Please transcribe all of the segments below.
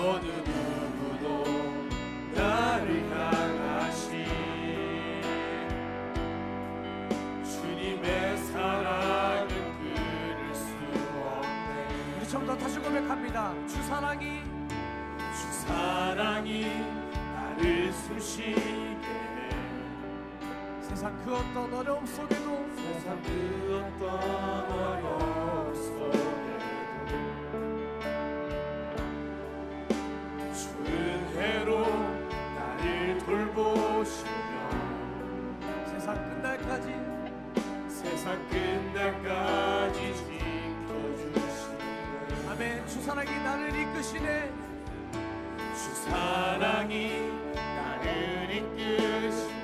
어느 누구도 나를 향하시 주님의 사랑은 끊을 수 없네. 우리 처음 더 다시 고백합니다. 주 사랑이 나를 숨쉬게 해. 세상 그 어떤 어려움 속에도 세상 그 어떤 어려움 속에도 주 은혜로 나를 돌보시며 세상 끝날까지 지켜주시네. 아멘. 주 사랑이 나를 이끄시네. 주 사랑이 나를 이끄시네.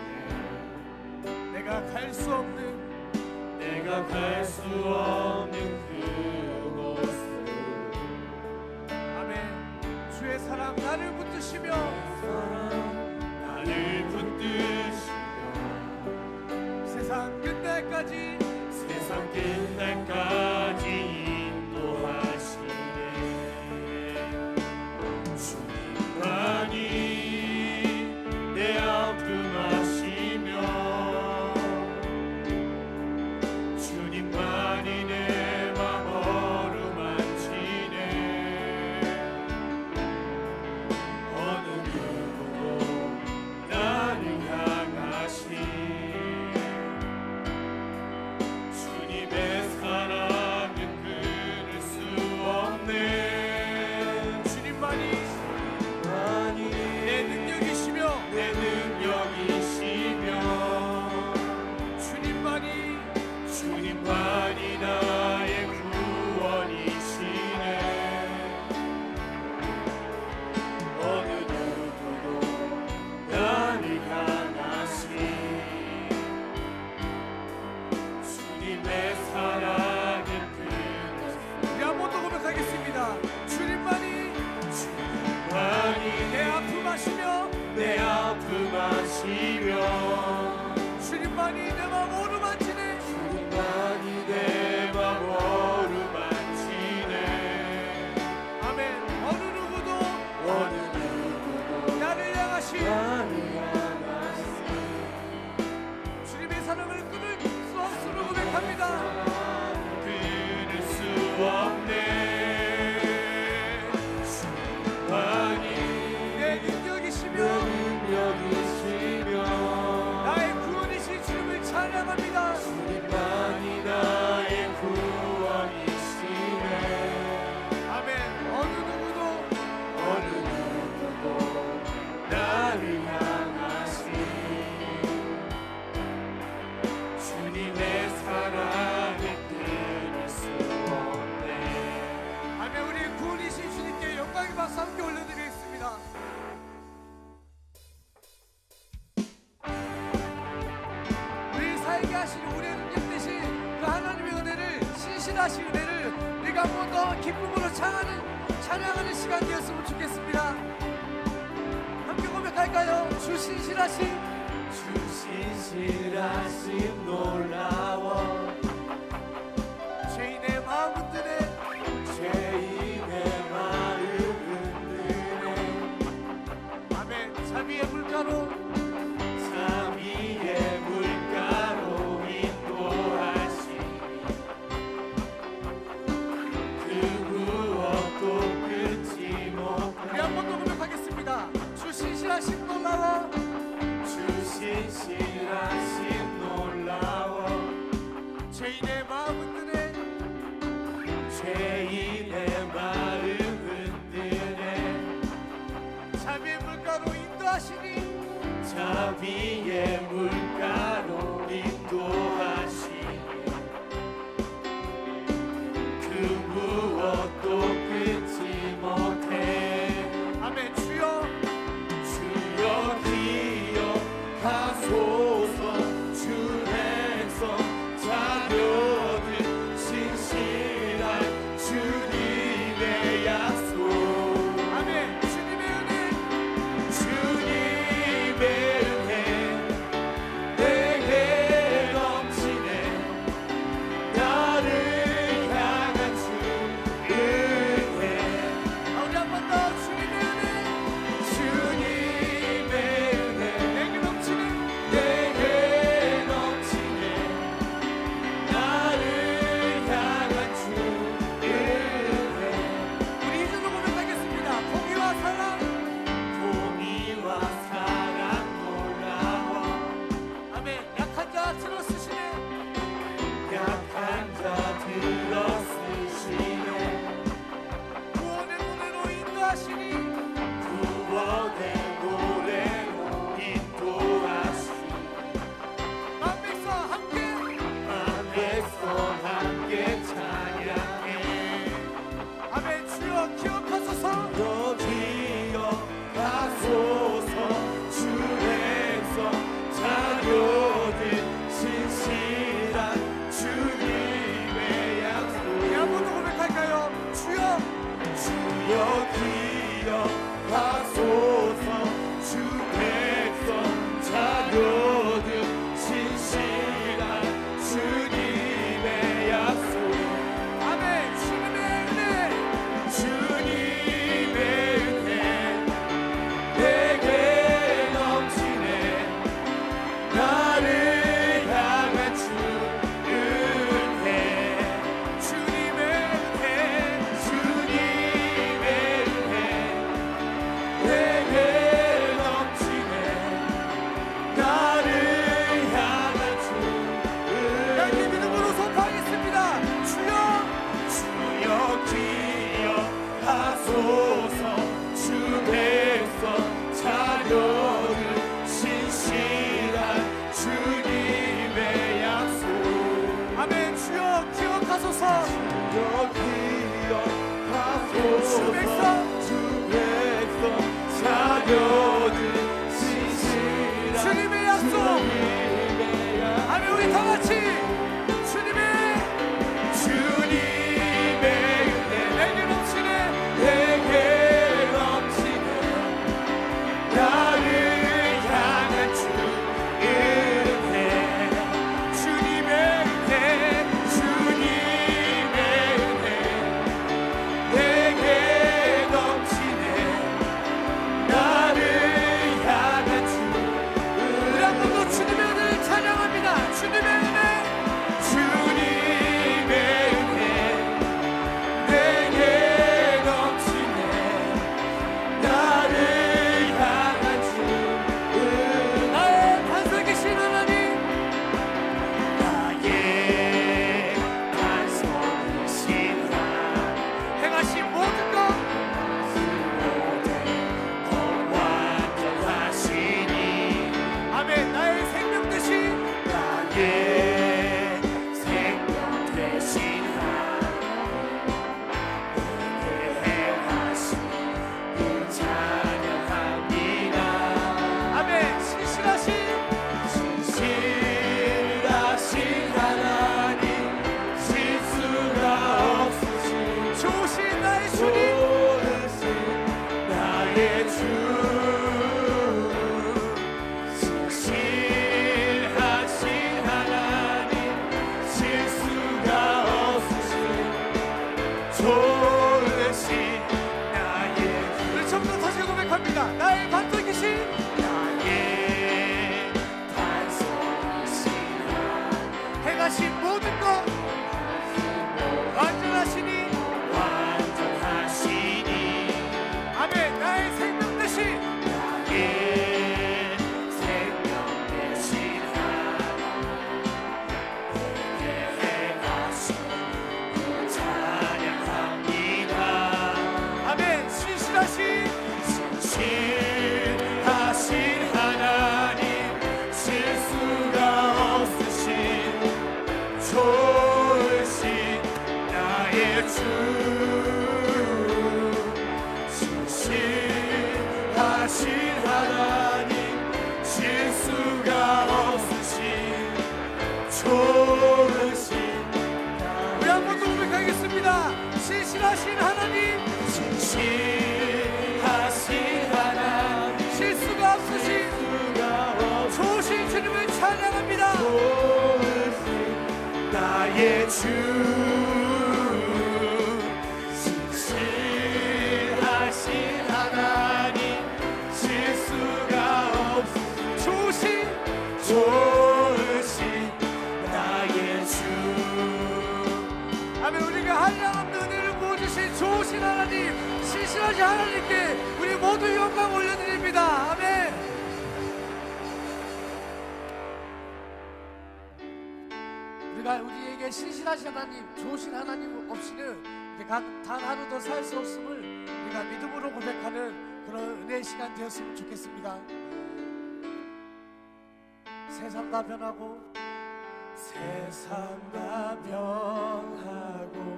내가 갈 수 없는 그곳을 아멘. 주의 사랑 나를 붙드시며 세상 끝날까지 인도하시네. 주님만이 내 아픔 아시며 주님만이 내 맘 어루만지네. 어느 누구도 나를 향하시 주님의 사랑은 끊을 수 없네. 주님만이 내 능력이시며 주님만이 나의 구원이시네. 어느 누구도 나를 향하시 주님의 사랑은 끊을 수 우리 한 번 더 고백하겠습니다. 주님만이 내 아픔 아시며 내 아픔 아시며 주님만이 내 마음 오르만지네. 주님만이 내 맘 어루만지네. 아멘. 어느 누구도 나를 향하시 주님의 사랑을 끊을 수 없음을 고백합니다. 끊을 수 없네. 주님만이 내 능력이시며 나의 구원이신 주님을 찬양합니다. 주님만이 나의 구원이시네. 아멘. 어느 누구도 나를 향하시 주님의 사랑을 끊을 수 없네. 아멘. 우리 구원이신 주님께 영광의 박수 함께 올려드리겠습니다. 우리 살게 하시는 우리의 능력 대신 그 하나님의 은혜를, 신실하신 은혜를 우리가 한 번 더 기쁨으로 찬양하는 시간 되었으면 좋겠습니다. 함께 고백할까요? 주 신실하신 놀라워 죄인의 마음 흔드네. 죄인의 마음 흔드네. 아멘. 자비의 물가로 인도하시 그 무엇도 끊지 못해. 우리 한 번 더 고백하겠습니다. 주 신실하신 놀라워 주 신실하신 놀라워 죄인의 마음 흔드네. 죄인의 마음 흔드네. 자비의 물가로 인도하시니 자비의 물가로 인도하시니 그 무엇도 끊지 못해. 아멘. 주여 기억하소서. 주 백성 자녀들 신실한 주님의 약속. 아멘. 주님의 은혜 주님의 은혜 내게 인도하시니 구원의 노래로 인도하시니 만백성 함께 찬양해 아멘. 주여 기억하소서. 너 기억하소서 주 백성 자녀들 신실한 주님의 약속 우리 한 번 더 고백할까요? 주여 주여 기억하소서 주 백성 자녀들 신실한 주님의 약속 아멘. 주님의 은혜 주님의 은혜 내게 넘치네 나를 향한 주 은혜 주님의 은혜 주님의 은혜 내게 넘치네 나를 향한 주 여기 은혜 믿음으로 선포하겠습니다. 주여 주여 기억하소서 주 백성 자녀들 신실한 주님의 약속 아멘. 주여 기억하소서. 주여 기억하소서 주 백성 주 백성 자녀들 신실한 주님의 약속. 주님의 약속 아멘. 우리 다 같이 주님의 주님의 은혜 내게 넘치네 내게 넘치네 나를 향한 주 은혜 주님의 은혜 주님의 은혜 내게 넘치네 나를 향한 주 우리 한 번 더 주님의 은혜를 찬양합니다. 주님의 은혜 주님의 은혜 내게 넘치네 나를 향한 주 은혜 나의 반석에 계신 하나님 나의 반석이신 행하신 모든 것 완전하시니 아멘. 나의 생명 되신 나의 생명 되신 내게 행하신 그 찬양합니다 아멘. 신실하신 신실하신 하나님 실수가 없으신 좋으신 나의 주님 좋으신 나의 주 신실하신 하나님 실수가 없으신 좋으신 나의 우리 처음부터 다시 고백합니다. 나의 반석에 계신 나의 반석이신 행하신 모든 것 완전하시니 완전하시니 아멘. 나의 생명 되신 나의 생명 되신 내게 행하신 그 찬양합니다 아멘. 신실하신 신실하신 하나님 실수가 없으신 좋으신 나의 주 신실하신 하나님 실수가 없으신 좋으신 우리 한 번 더 고백하겠습니다. 신실하신 하나님 신실하신 하나님 실수가 없으신 좋으신 주님을 찬양합니다. 좋으신 나의 주 신실하신 하나님 실수가 없으신 좋으신 나의 주 아멘. 우리가 한량없는 은혜를 부어주신 좋으신 하나님 신실하신 하나님께 우리 모두 영광 올려드립니다. 아멘. 우리가 우리에게 신실하신 하나님, 좋으신 하나님 없이는 우리가 단 하루도 살 수 없음을 우리가 믿음으로 믿음으로 고백하는 그런 은혜의 시간 되었으면 좋겠습니다. 세상 다 변하고 세상 다 변하고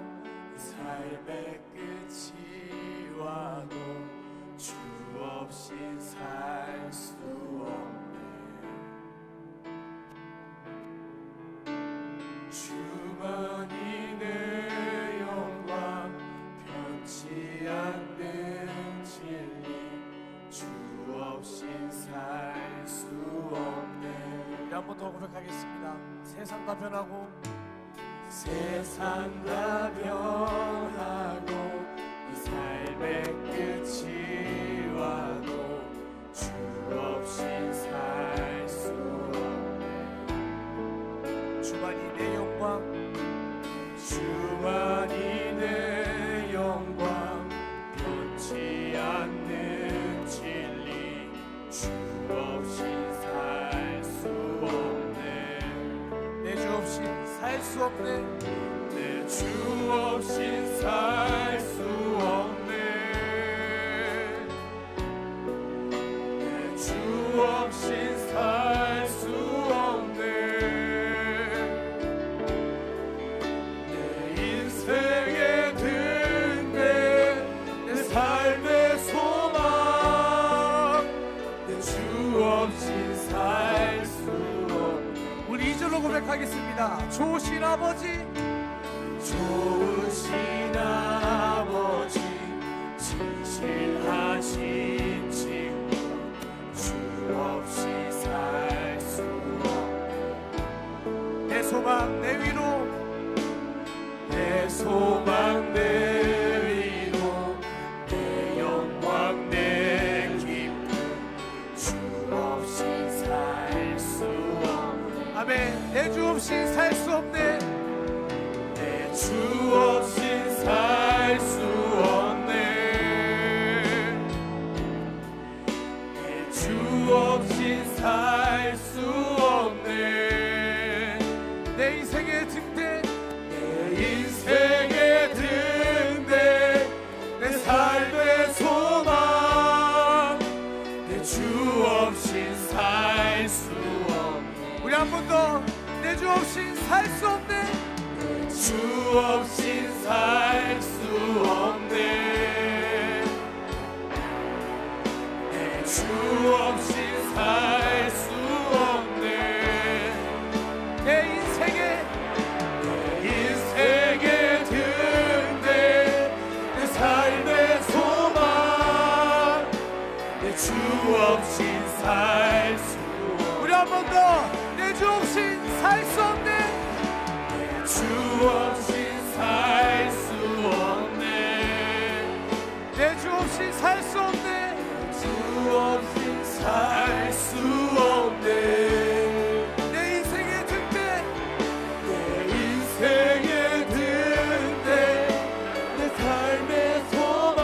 이 삶의 끝이 와도 주 없이 살 수 없네. 주만이 내 영광 변치 않는 진리 주 없이 살 수 없네. 한 번 더 고백하겠습니다. 세상 다 변하고 세상 다 변하고 이 삶의 끝이 와도 주 없이 살 수 없네. 주만이 내 영광 주만이 내 영광 변치 않는 진리 주 없이 살 수 없네. 내 주 없이 살 수 없네. 내 주 없이 살 수 없네. 내 주 없이 살 수 없네. 내 인생의 등대 내 삶의 소망 내 주 없이 살 수 없네. 우리 2절로 고백하겠습니다. 좋으신 아버지 좋으신 아버지 진실하신 친구 주 없이 살 수 없네. 내 소망 내 위로 내 소망 내 위로 내 영광 내 기쁨 주 없이 살 수 없네. 아멘. 내 주 없이 살 수 없네. 내 주 없이 살 수 없네. 내 주 없이 살 수 없네. 내 인생의 등대 내 인생의 등대 내 삶의 소망 내 주 없이 살 수 없네. 우리 한 번 더 내 주 없이 살 수 없네. 주 없이 살 수 없네. 내 주 없이 살 수 없네. 내 인생의 등대 내 삶의 소망 내 주 없이 살 수 우리 한 번 더 내 주 없이 살 수 없네. 주 없이 살 수 없네. 내 주 없이 살 수 없네. 주 없이 살 수 없네. 내 인생의 등대 내 인생의 등대 내 삶의 소망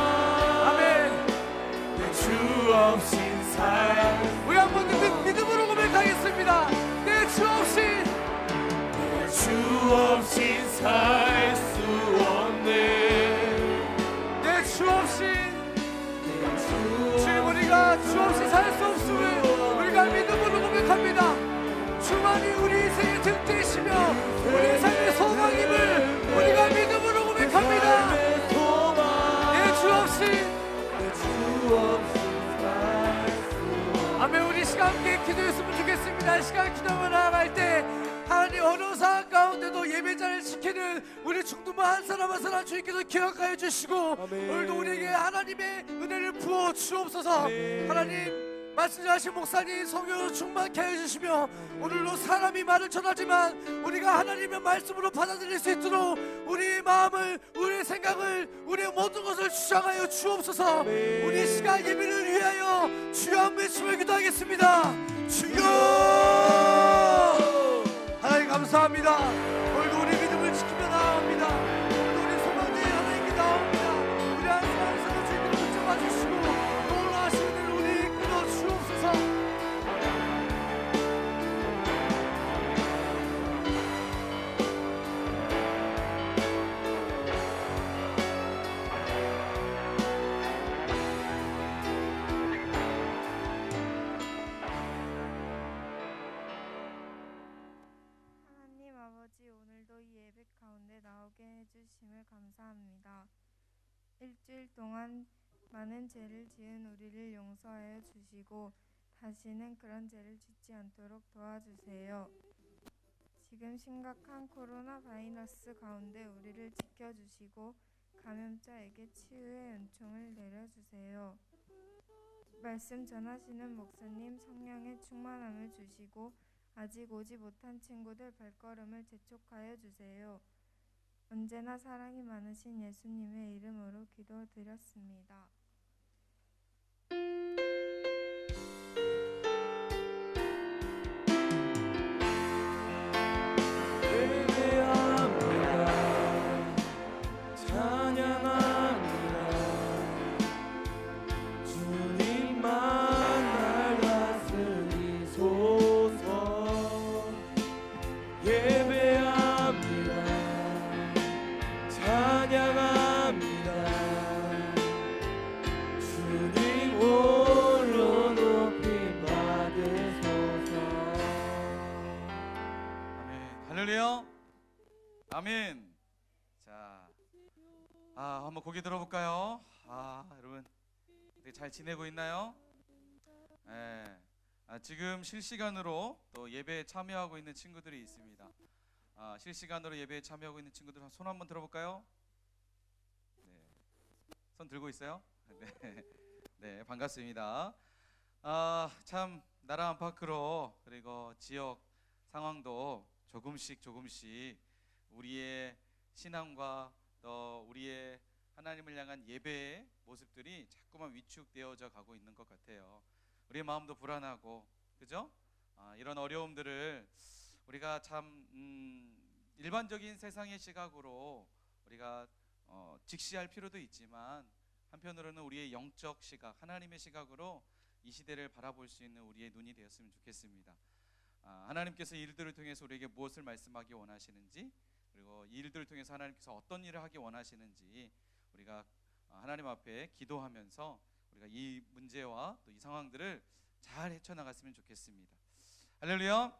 아멘. 내 주 없이 살 우리 한 번 더 믿음으로 고백하겠습니다. 내 주 없이 주 없이 살 수 없네. 내 주 없이 주님 우리가 주 없이 살 수 없음을 우리가 믿음으로 고백합니다. 주만이 우리 인생의 등대이시며 우리 삶의 소망임을 우리가 믿음으로 고백합니다. 내 주 없이 아멘. 우리 시간 함께 기도했으면 좋겠습니다. 이 시간 기도를 나아갈 때 하나님 어느 상황 가운데도 예배자를 지키는 우리 중두만 한 사람 한 사람 주님께서 기억하여 주시고 오늘도 우리에게 하나님의 은혜를 부어 주옵소서. 하나님 말씀하신 목사님 성령으로 충만케 해주시며 오늘도 사람이 말을 전하지만 우리가 하나님의 말씀으로 받아들일 수 있도록 우리의 마음을 우리의 생각을 우리의 모든 것을 주장하여 주옵소서. 우리 시간 예배를 위하여 주여 한 외침을 기도하겠습니다. 주여 하나님 감사합니다. 오늘도 우리 믿음을 지키며 나아갑니다. 오늘도 우리 소망대에 하나님께 나옵니다. 우리 한 사람 한 사람 주님께로 붙잡아 주시고 놀라시는 일 우리 이끌어 주옵소서. 동안 많은 죄를 지은 우리를 용서하여 주시고 다시는 그런 죄를 짓지 않도록 도와주세요. 지금 심각한 코로나 바이러스 가운데 우리를 지켜주시고 감염자에게 치유의 은총을 내려주세요. 말씀 전하시는 목사님 성령의 충만함을 주시고 아직 오지 못한 친구들 발걸음을 재촉하여 주세요. 언제나 사랑이 많으신 예수님의 이름으로 기도드렸습니다. 아멘. 자, 한번 고개 들어볼까요? 여러분 어떻게 잘 지내고 있나요? 지금 실시간으로 또 예배에 참여하고 있는 친구들이 있습니다. 실시간으로 예배에 참여하고 있는 친구들 손 한번 들어볼까요? 네, 손 들고 있어요? 네, 네, 반갑습니다. 참 나라 안팎으로 그리고 지역 상황도 조금씩 우리의 신앙과 또 우리의 하나님을 향한 예배의 모습들이 자꾸만 위축되어져 가고 있는 것 같아요. 우리의 마음도 불안하고, 그죠? 이런 어려움들을 우리가 참 일반적인 세상의 시각으로 우리가 직시할 필요도 있지만 한편으로는 우리의 영적 시각, 하나님의 시각으로 이 시대를 바라볼 수 있는 우리의 눈이 되었으면 좋겠습니다. 하나님께서 이 일들을 통해서 우리에게 무엇을 말씀하기 원하시는지, 그리고 이 일들을 통해서 하나님께서 어떤 일을 하기 원하시는지 우리가 하나님 앞에 기도하면서 우리가 이 문제와 또 이 상황들을 잘 헤쳐나갔으면 좋겠습니다. 할렐루야.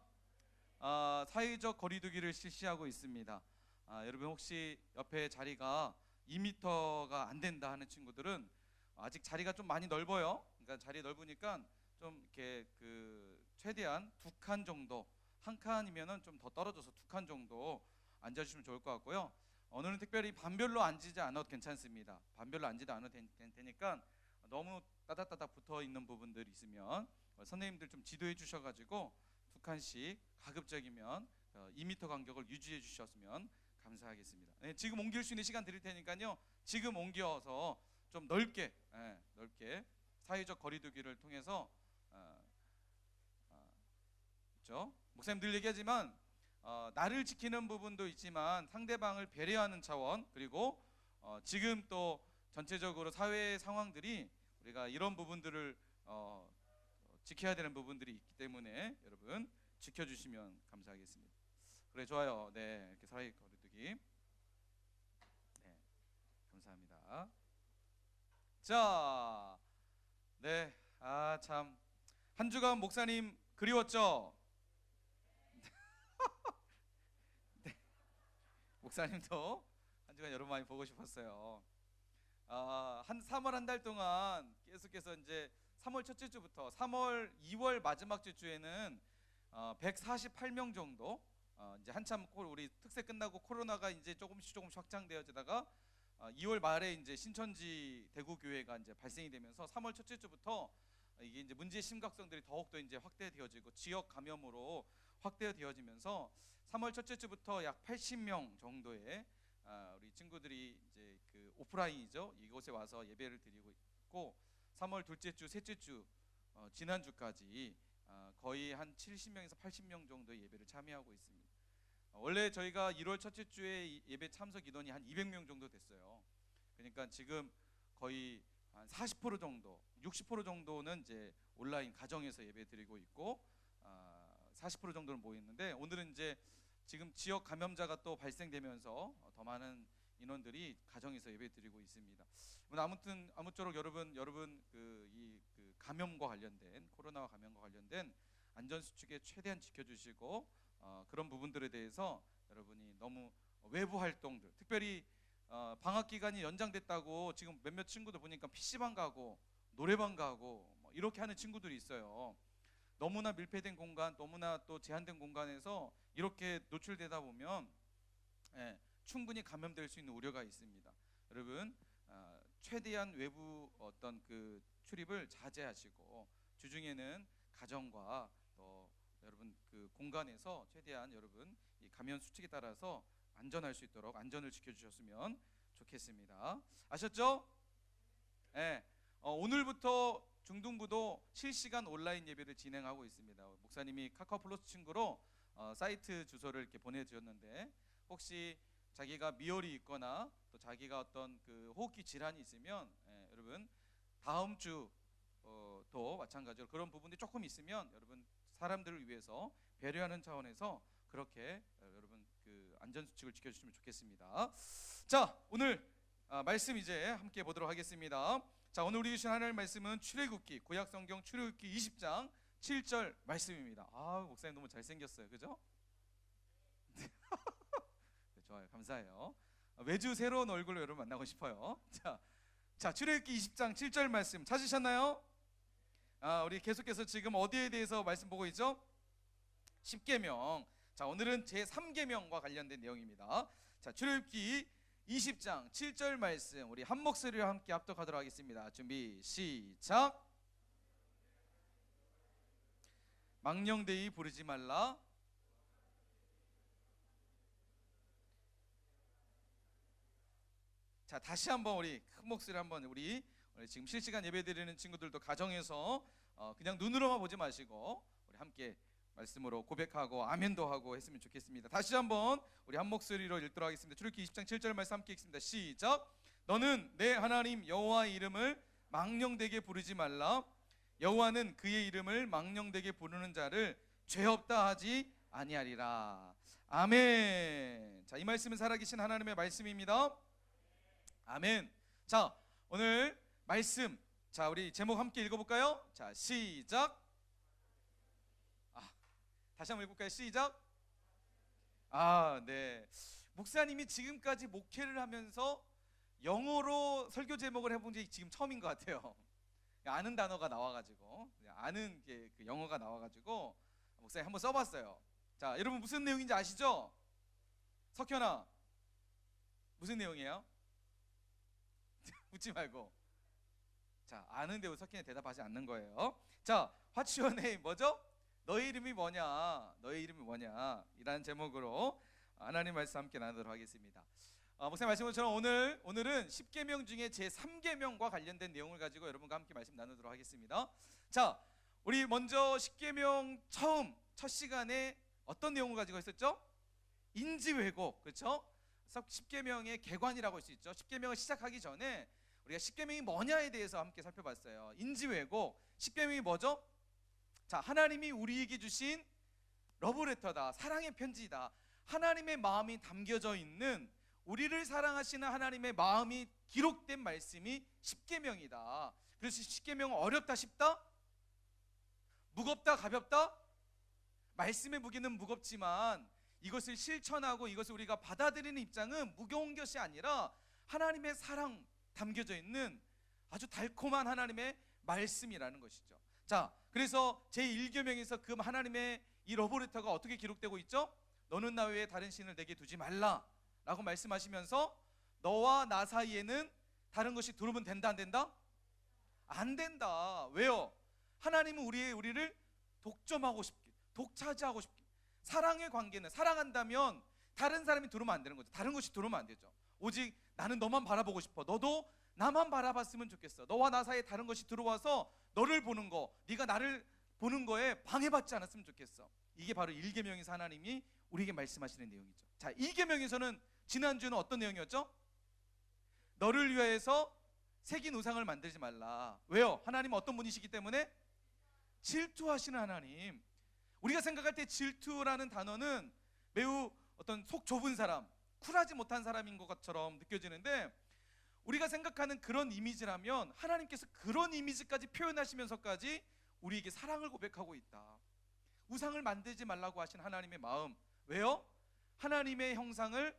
사회적 거리두기를 실시하고 있습니다. 여러분 혹시 옆에 자리가 2m가 안 된다 하는 친구들은 아직 자리가 좀 많이 넓어요. 그러니까 자리 넓으니까 좀 이렇게 최대한 2칸 정도, 한 칸이면은 좀 더 떨어져서 2칸 정도 앉아주시면 좋을 것 같고요. 오늘은 특별히 반별로 앉지 않아도 괜찮습니다. 반별로 앉지도 않아도 되니까 너무 따닥따닥 붙어 있는 부분들이 있으면 선생님들 좀 지도해 주셔가지고 2칸씩 가급적이면 2m 간격을 유지해 주셨으면 감사하겠습니다. 네, 지금 옮길 수 있는 시간 드릴 테니까요. 지금 옮겨서 좀 넓게 사회적 거리두기를 통해서 그렇죠? 목사님 늘 얘기하지만 나를 지키는 부분도 있지만 상대방을 배려하는 차원, 그리고 지금 또 전체적으로 사회의 상황들이 우리가 이런 부분들을 지켜야 되는 부분들이 있기 때문에 여러분 지켜주시면 감사하겠습니다. 그래, 좋아요. 네, 이렇게 사회 거리두기. 네, 감사합니다. 자, 네, 참 한 주간 목사님 그리웠죠? 네, 목사님도 한 주간 여러분 많이 보고 싶었어요. 한 3월 한 달 동안 계속해서 이제 3월 첫째 주부터 2월 마지막 주에는 148명 정도, 이제 한참 우리 특세 끝나고 코로나가 이제 조금씩 확장되어지다가 2월 말에 이제 신천지 대구 교회가 이제 발생이 되면서 3월 첫째 주부터 이게 이제 문제의 심각성들이 더욱더 이제 확대되어지고 지역 감염으로 확대되어지면서 3월 첫째 주부터 약 80명 정도의 우리 친구들이 이제 오프라인이죠. 이곳에 와서 예배를 드리고 있고, 3월 둘째 주, 셋째 주, 지난주까지 거의 한 70명에서 80명 정도의 예배를 참여하고 있습니다. 원래 저희가 1월 첫째 주에 예배 참석 인원이 한 200명 정도 됐어요. 그러니까 지금 거의 한 40% 정도, 60% 정도는 이제 온라인 가정에서 예배 드리고 있고, 40% 정도는 모였는데, 오늘은 이제 지금 지역 감염자가 또 발생되면서 더 많은 인원들이 가정에서 예배 드리고 있습니다. 아무쪼록 여러분 이 감염과 관련된, 코로나와 감염과 관련된 안전 수칙에 최대한 지켜주시고, 그런 부분들에 대해서 여러분이 너무 외부 활동들, 특별히 방학 기간이 연장됐다고 지금 몇몇 친구들 보니까 PC방 가고 노래방 가고 뭐 이렇게 하는 친구들이 있어요. 너무나 밀폐된 공간, 너무나 또 제한된 공간에서 이렇게 노출되다 보면 충분히 감염될 수 있는 우려가 있습니다. 여러분, 최대한 외부 어떤 그 출입을 자제하시고 주중에는 가정과 또 여러분 그 공간에서 최대한 여러분 이 감염 수칙에 따라서 안전할 수 있도록 안전을 지켜주셨으면 좋겠습니다. 아셨죠? 오늘부터 중등부도 실시간 온라인 예배를 진행하고 있습니다. 목사님이 카카오 플러스 친구로 사이트 주소를 이렇게 보내주셨는데 혹시 자기가 미열이 있거나 또 자기가 어떤 그 호흡기 질환이 있으면 여러분 다음 주도 마찬가지로 그런 부분들이 조금 있으면 여러분 사람들을 위해서 배려하는 차원에서 그렇게 여러분 그 안전 수칙을 지켜주시면 좋겠습니다. 자, 오늘 말씀 이제 함께 보도록 하겠습니다. 자, 오늘 우리 주신 하나님의 말씀은 출애굽기 구약 성경 출애굽기 20장 7절 말씀입니다. 목사님 너무 잘생겼어요, 그죠? 네, 좋아요, 감사해요. 매주 새로운 얼굴로 여러분 만나고 싶어요. 자, 출애굽기 20장 7절 말씀 찾으셨나요? 우리 계속해서 지금 어디에 대해서 말씀 보고 있죠? 십계명. 자, 오늘은 제 3계명과 관련된 내용입니다. 자, 출애굽기 20장 7절 말씀 우리 한 목소리로 함께 합독하도록 하겠습니다. 준비 시작. 망령되이 부르지 말라. 자, 다시 한번 우리 큰 목소리 한번 우리 지금 실시간 예배 드리는 친구들도 가정에서 그냥 눈으로만 보지 마시고 우리 함께 말씀으로 고백하고 아멘도 하고 했으면 좋겠습니다. 다시 한번 우리 한 목소리로 읽도록 하겠습니다. 출애굽기 20장 7절 말씀 함께 읽습니다. 시작. 너는 내 하나님 여호와의 이름을 망령되게 부르지 말라. 여호와는 그의 이름을 망령되게 부르는 자를 죄 없다 하지 아니하리라. 아멘. 자, 이 말씀은 살아계신 하나님의 말씀입니다. 아멘. 자, 오늘 말씀, 자, 우리 제목 함께 읽어볼까요? 자, 시작. 다시 한번 읽을까요? 시작. 네. 목사님이 지금까지 목회를 하면서 영어로 설교 제목을 해본 게 지금 처음인 것 같아요. 아는 단어가 나와가지고, 아는 게 그 영어가 나와가지고 목사님 한번 써봤어요. 자, 여러분 무슨 내용인지 아시죠? 석현아, 무슨 내용이에요? 웃지 말고. 자, 아는데 왜 석현이 대답하지 않는 거예요? 자, What's your name? 뭐죠? 너의 이름이 뭐냐? 너의 이름이 뭐냐? 이라는 제목으로 하나님 말씀 함께 나누도록 하겠습니다. 목사님 말씀한 것처럼 오늘은 10계명 중에 제 3계명과 관련된 내용을 가지고 여러분과 함께 말씀 나누도록 하겠습니다. 자, 우리 먼저 10계명 첫 시간에 어떤 내용을 가지고 있었죠? 인지회복, 그렇죠? 10계명의 개관이라고 할 수 있죠. 10계명을 시작하기 전에 우리가 10계명이 뭐냐에 대해서 함께 살펴봤어요. 인지회복, 10계명이 뭐죠? 자, 하나님이 우리에게 주신 러브레터다, 사랑의 편지다. 하나님의 마음이 담겨져 있는, 우리를 사랑하시는 하나님의 마음이 기록된 말씀이 10계명이다. 그래서 10계명은 어렵다, 쉽다? 무겁다, 가볍다? 말씀의 무게는 무겁지만 이것을 실천하고 이것을 우리가 받아들이는 입장은 무거운 것이 아니라 하나님의 사랑 담겨져 있는 아주 달콤한 하나님의 말씀이라는 것이죠. 자, 그래서 제1계명에서 그 하나님의 이 러브레터가 어떻게 기록되고 있죠? 너는 나 외에 다른 신을 내게 두지 말라 라고 말씀하시면서 너와 나 사이에는 다른 것이 들어오면 된다, 안 된다? 안 된다. 왜요? 하나님은 우리를 독점하고 싶게, 독차지하고 싶게, 사랑의 관계는, 사랑한다면 다른 사람이 들어오면 안 되는 거죠. 다른 것이 들어오면 안 되죠. 오직 나는 너만 바라보고 싶어. 너도 나만 바라봤으면 좋겠어. 너와 나 사이에 다른 것이 들어와서 너를 보는 거, 네가 나를 보는 거에 방해받지 않았으면 좋겠어. 이게 바로 1계명에서 하나님이 우리에게 말씀하시는 내용이죠. 자, 2계명에서는 지난주는 어떤 내용이었죠? 너를 위하여서 새긴 우상을 만들지 말라. 왜요? 하나님은 어떤 분이시기 때문에? 질투하시는 하나님. 우리가 생각할 때 질투라는 단어는 매우 어떤 속 좁은 사람, 쿨하지 못한 사람인 것처럼 느껴지는데, 우리가 생각하는 그런 이미지라면 하나님께서 그런 이미지까지 표현하시면서까지 우리에게 사랑을 고백하고 있다. 우상을 만들지 말라고 하신 하나님의 마음. 왜요? 하나님의 형상을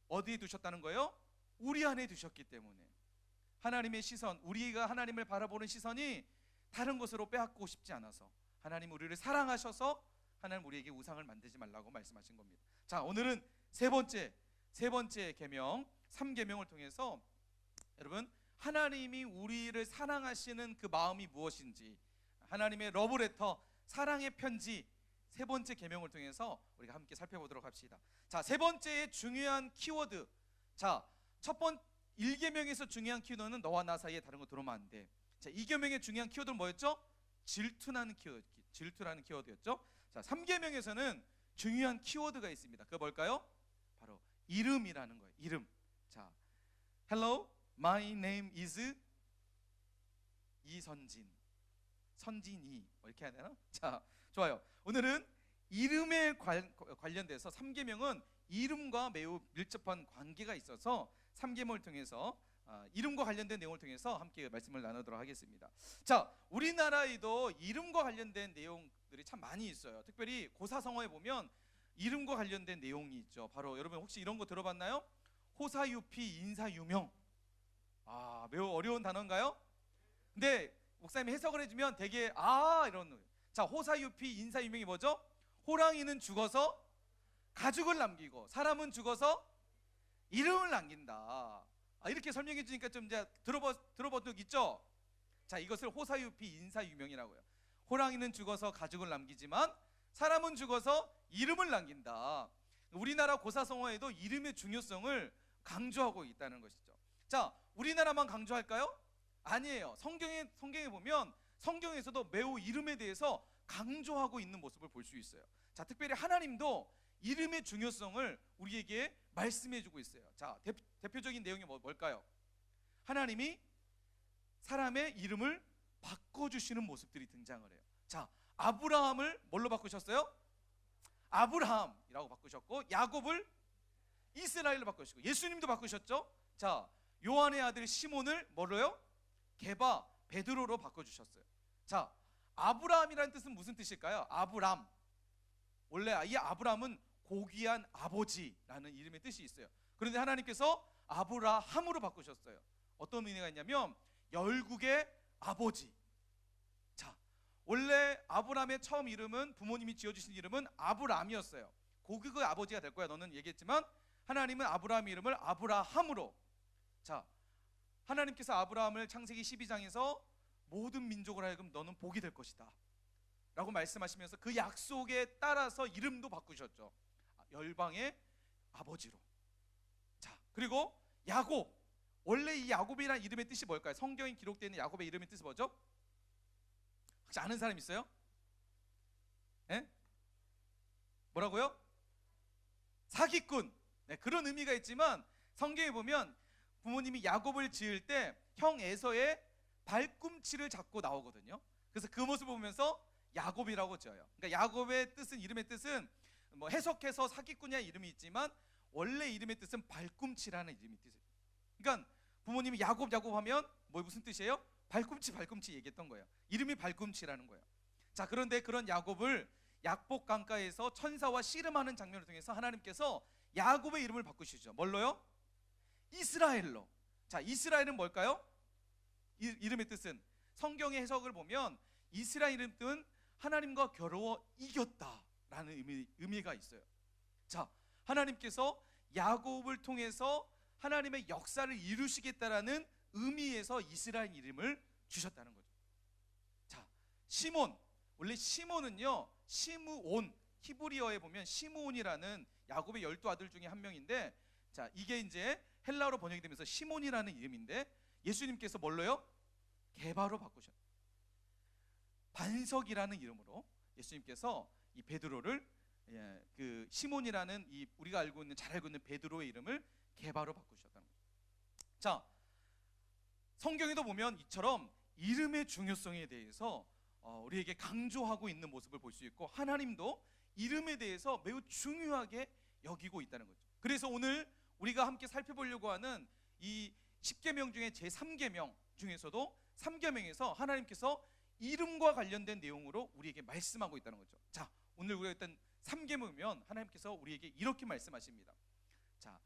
어디에 두셨다는 거예요? 우리 안에 두셨기 때문에 하나님의 시선, 우리가 하나님을 바라보는 시선이 다른 곳으로 빼앗고 싶지 않아서 하나님 우리를 사랑하셔서 하나님 우리에게 우상을 만들지 말라고 말씀하신 겁니다. 자, 오늘은 세 번째 계명, 3계명을 통해서 여러분 하나님이 우리를 사랑하시는 그 마음이 무엇인지, 하나님의 러브레터, 사랑의 편지 세 번째 계명을 통해서 우리가 함께 살펴보도록 합시다. 자, 세 번째의 중요한 키워드. 자, 첫 번째 1계명에서 중요한 키워드는 너와 나 사이에 다른 거 들어오면 안 돼. 자, 2계명의 중요한 키워드는 뭐였죠? 질투라는 키워드였죠. 자, 3계명에서는 중요한 키워드가 있습니다. 그거 뭘까요? 바로 이름이라는 거예요. 이름. 자, Hello, my name is 이선진. 선진이 이렇게 해야 되나? 자, 좋아요. 오늘은 이름에 관련돼서 3계명은 이름과 매우 밀접한 관계가 있어서 3계명을 통해서 이름과 관련된 내용을 통해서 함께 말씀을 나누도록 하겠습니다. 자, 우리나라에도 이름과 관련된 내용들이 참 많이 있어요. 특별히 고사성어에 보면 이름과 관련된 내용이 있죠. 바로 여러분 혹시 이런 거 들어봤나요? 호사유피 인사유명. 매우 어려운 단어인가요? 근데 목사님이 해석을 해주면 되게 이런. 자, 호사유피 인사유명이 뭐죠? 호랑이는 죽어서 가죽을 남기고 사람은 죽어서 이름을 남긴다. 이렇게 설명해 주니까 좀 이제 들어본 적 있죠? 자, 이것을 호사유피 인사유명이라고요. 호랑이는 죽어서 가죽을 남기지만 사람은 죽어서 이름을 남긴다. 우리나라 고사성어에도 이름의 중요성을 강조하고 있다는 것이죠. 자, 우리나라만 강조할까요? 아니에요. 성경에 보면 성경에서도 매우 이름에 대해서 강조하고 있는 모습을 볼 수 있어요. 자, 특별히 하나님도 이름의 중요성을 우리에게 말씀해주고 있어요. 자, 대표적인 내용이 뭘까요? 하나님이 사람의 이름을 바꿔주시는 모습들이 등장을 해요. 자, 아브라함을 뭘로 바꾸셨어요? 아브라함이라고 바꾸셨고, 야곱을 이스라엘로 바꾸시고, 예수님도 바꾸셨죠. 자, 요한의 아들 시몬을 뭐로요? 게바, 베드로로 바꿔주셨어요. 자, 아브라함이라는 뜻은 무슨 뜻일까요? 아브람. 원래 이 아브람은 고귀한 아버지라는 이름의 뜻이 있어요. 그런데 하나님께서 아브라함으로 바꾸셨어요. 어떤 의미가 있냐면 열국의 아버지. 자, 원래 아브람의 처음 이름은, 부모님이 지어주신 이름은 아브람이었어요. 고국의 아버지가 될 거야 너는 얘기했지만, 하나님은 아브라함 이름을 아브라함으로. 자, 하나님께서 아브라함을 창세기 12장에서 모든 민족을 하여금 너는 복이 될 것이다 라고 말씀하시면서 그 약속에 따라서 이름도 바꾸셨죠. 열방의 아버지로. 자, 그리고 야곱. 원래 이 야곱이라는 이름의 뜻이 뭘까요? 성경에 기록되어 있는 야곱의 이름의 뜻이 뭐죠? 혹시 아는 사람 있어요? 예? 뭐라고요? 사기꾼. 네, 그런 의미가 있지만 성경에 보면 부모님이 야곱을 지을 때 형 에서의 발꿈치를 잡고 나오거든요. 그래서 그 모습을 보면서 야곱이라고 지어요. 그러니까 야곱의 뜻은, 이름의 뜻은 뭐 해석해서 사기꾼이라는 이름이 있지만 원래 이름의 뜻은 발꿈치라는 이름이 뜻이에요. 그러니까 부모님이 야곱 하면 무슨 뜻이에요? 발꿈치 얘기했던 거예요. 이름이 발꿈치라는 거예요. 자, 그런데 그런 야곱을 약복 강가에서 천사와 씨름하는 장면을 통해서 하나님께서 야곱의 이름을 바꾸시죠. 뭘로요? 이스라엘로. 자, 이스라엘은 뭘까요? 이름의 뜻은, 성경의 해석을 보면 이스라엘의 뜻은 하나님과 겨루어 이겼다라는 의미가 있어요. 자, 하나님께서 야곱을 통해서 하나님의 역사를 이루시겠다라는 의미에서 이스라엘 이름을 주셨다는 거죠. 자, 시몬. 원래 시몬은요, 시므온, 히브리어에 보면 시므온이라는 야곱의 12아들 중에 한 명인데, 자, 이게 이제 헬라어로 번역이 되면서 시몬이라는 이름인데, 예수님께서 뭘로요? 게바로 바꾸셨어요. 반석이라는 이름으로 예수님께서 이 베드로를, 그 시몬이라는 이 우리가 잘 알고 있는 베드로의 이름을 게바로 바꾸셨다는 거죠. 자, 성경에도 보면 이처럼 이름의 중요성에 대해서 우리에게 강조하고 있는 모습을 볼 수 있고, 하나님도 이름에 대해서 매우 중요하게 여기고 있다는 거죠. 그래서 오늘 우리가 함께 살펴보려고 하는 이 10계명 중에 제3계명 중에서도 3계명에서 하나님께서 이름과 관련된 내용으로 우리에게 말씀하고 있다는 거죠. 자, 오늘 우리가 일단 3계명이면 하나님께서 우리에게 이렇게 말씀하십니다. 자,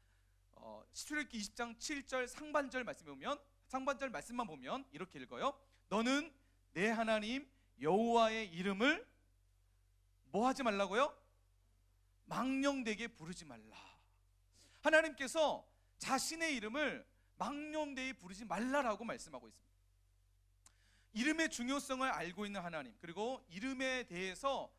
출애굽기 20장 7절 상반절 말씀만 보면 이렇게 읽어요. 너는 내 하나님 여호와의 이름을 뭐 하지 말라고요? 망령되게 부르지 말라. 하나님께서 자신의 이름을 망령되게 부르지 말라라고 말씀하고 있습니다. 이름의 중요성을 알고 있는 하나님, 그리고 이름에 대해서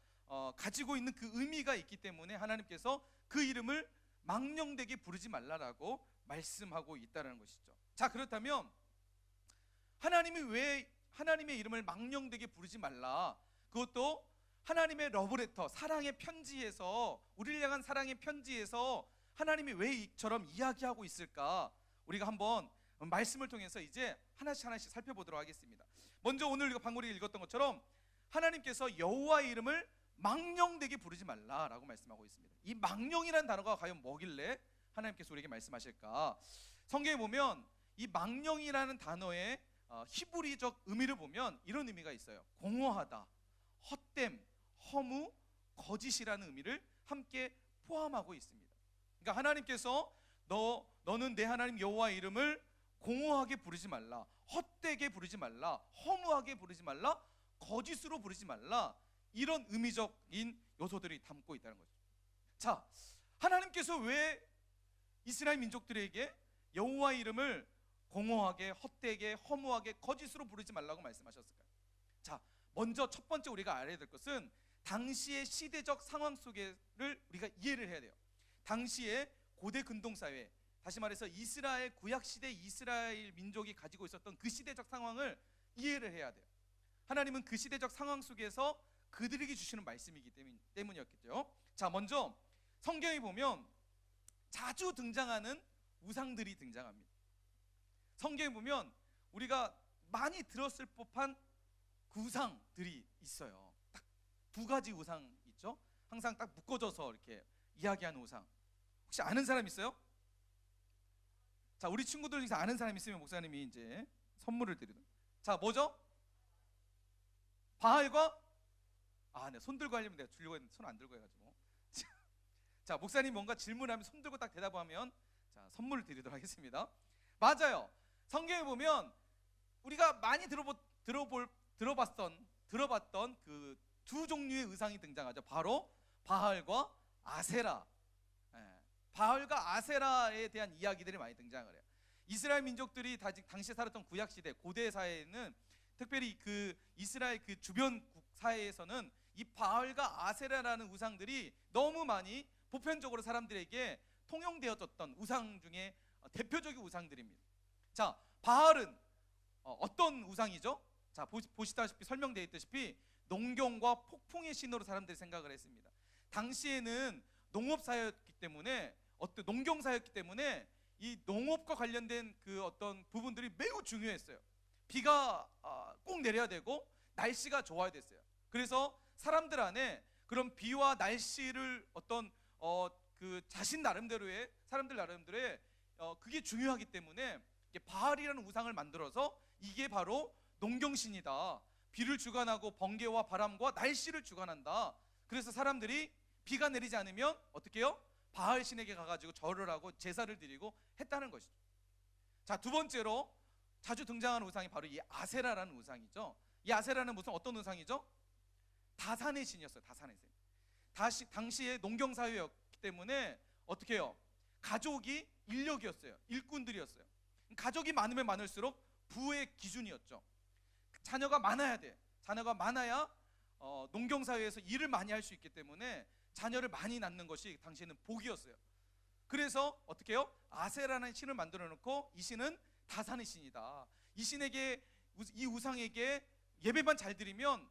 가지고 있는 그 의미가 있기 때문에 하나님께서 그 이름을 망령되게 부르지 말라라고 말씀하고 있다는 것이죠. 자, 그렇다면 하나님이 왜 하나님의 이름을 망령되게 부르지 말라, 그것도 하나님의 러브레터, 사랑의 편지에서, 우리를 향한 사랑의 편지에서 하나님이 왜 이처럼 이야기하고 있을까, 우리가 한번 말씀을 통해서 이제 하나씩 살펴보도록 하겠습니다. 먼저 오늘 방울이 읽었던 것처럼 하나님께서 여호와의 이름을 망령되게 부르지 말라라고 말씀하고 있습니다. 이 망령이라는 단어가 과연 뭐길래 하나님께서 우리에게 말씀하실까? 성경에 보면 이 망령이라는 단어의 히브리적 의미를 보면 이런 의미가 있어요. 공허하다, 헛됨, 허무, 거짓이라는 의미를 함께 포함하고 있습니다. 그러니까 하나님께서 너는 내 하나님 여호와의 이름을 공허하게 부르지 말라, 헛되게 부르지 말라, 허무하게 부르지 말라, 거짓으로 부르지 말라, 이런 의미적인 요소들이 담고 있다는 거죠. 자, 하나님께서 왜 이스라엘 민족들에게 여호와의 이름을 공허하게, 헛되게, 허무하게, 거짓으로 부르지 말라고 말씀하셨을까요? 자, 먼저 첫 번째 우리가 알아야 될 것은 당시의 시대적 상황 속에를 우리가 이해를 해야 돼요. 당시의 고대 근동사회, 다시 말해서 이스라엘 구약시대 이스라엘 민족이 가지고 있었던 그 시대적 상황을 이해를 해야 돼요. 하나님은 그 시대적 상황 속에서 그들에게 주시는 말씀이기 때문이었겠죠. 자, 먼저 성경에 보면 자주 등장하는 우상들이 등장합니다. 성경에 보면 우리가 많이 들었을 법한 그 우상들이 있어요. 딱 두 가지 우상 있죠. 항상 딱 묶어져서 이렇게 이야기하는 우상. 혹시 아는 사람 있어요? 자, 우리 친구들 중에서 아는 사람 있으면 목사님이 이제 선물을 드리는. 자, 뭐죠? 바알과 네, 손 들고 하려면 내가 주려고 했는데 손 안 들고 해가지고. 자, 목사님 뭔가 질문하면 손 들고 딱 대답하면 자, 선물을 드리도록 하겠습니다. 맞아요. 성경에 보면 우리가 많이 들어봤던 그 두 종류의 의상이 등장하죠. 바로 바알과 아세라. 바알과 아세라에 대한 이야기들이 많이 등장을 해요. 이스라엘 민족들이 당시에 살았던 구약 시대 고대 사회에는, 특별히 그 이스라엘 그 주변 사회에서는 이 바알과 아세라라는 우상들이 너무 많이 보편적으로 사람들에게 통용되어졌던 우상 중에 대표적인 우상들입니다. 자, 바알은 어떤 우상이죠? 자, 보시다시피 설명되어 있다시피 농경과 폭풍의 신으로 사람들이 생각을 했습니다. 당시에는 농업사였기 때문에, 농경사였기 때문에 이 농업과 관련된 그 어떤 부분들이 매우 중요했어요. 비가 꼭 내려야 되고 날씨가 좋아야 됐어요. 그래서 사람들 안에 그런 비와 날씨를 그 자신 나름대로의, 사람들 나름대로의 그게 중요하기 때문에 바알이라는 우상을 만들어서 이게 바로 농경신이다, 비를 주관하고 번개와 바람과 날씨를 주관한다. 그래서 사람들이 비가 내리지 않으면 어떻게 해요? 바알 신에게 가가지고 절을 하고 제사를 드리고 했다는 것이죠. 자, 두 번째로 자주 등장하는 우상이 바로 이 아세라라는 우상이죠. 이 아세라는 무슨 어떤 우상이죠? 다산의 신이었어요. 다산의 신. 당시에 농경 사회였기 때문에 어떻게 해요? 가족이 인력이었어요. 일꾼들이었어요. 가족이 많으면 많을수록 부의 기준이었죠. 자녀가 많아야 돼. 자녀가 많아야 농경 사회에서 일을 많이 할 수 있기 때문에 자녀를 많이 낳는 것이 당시에는 복이었어요. 그래서 어떻게 해요? 아세라는 신을 만들어 놓고 이 신은 다산의 신이다. 이 신에게, 이 우상에게 예배만 잘 드리면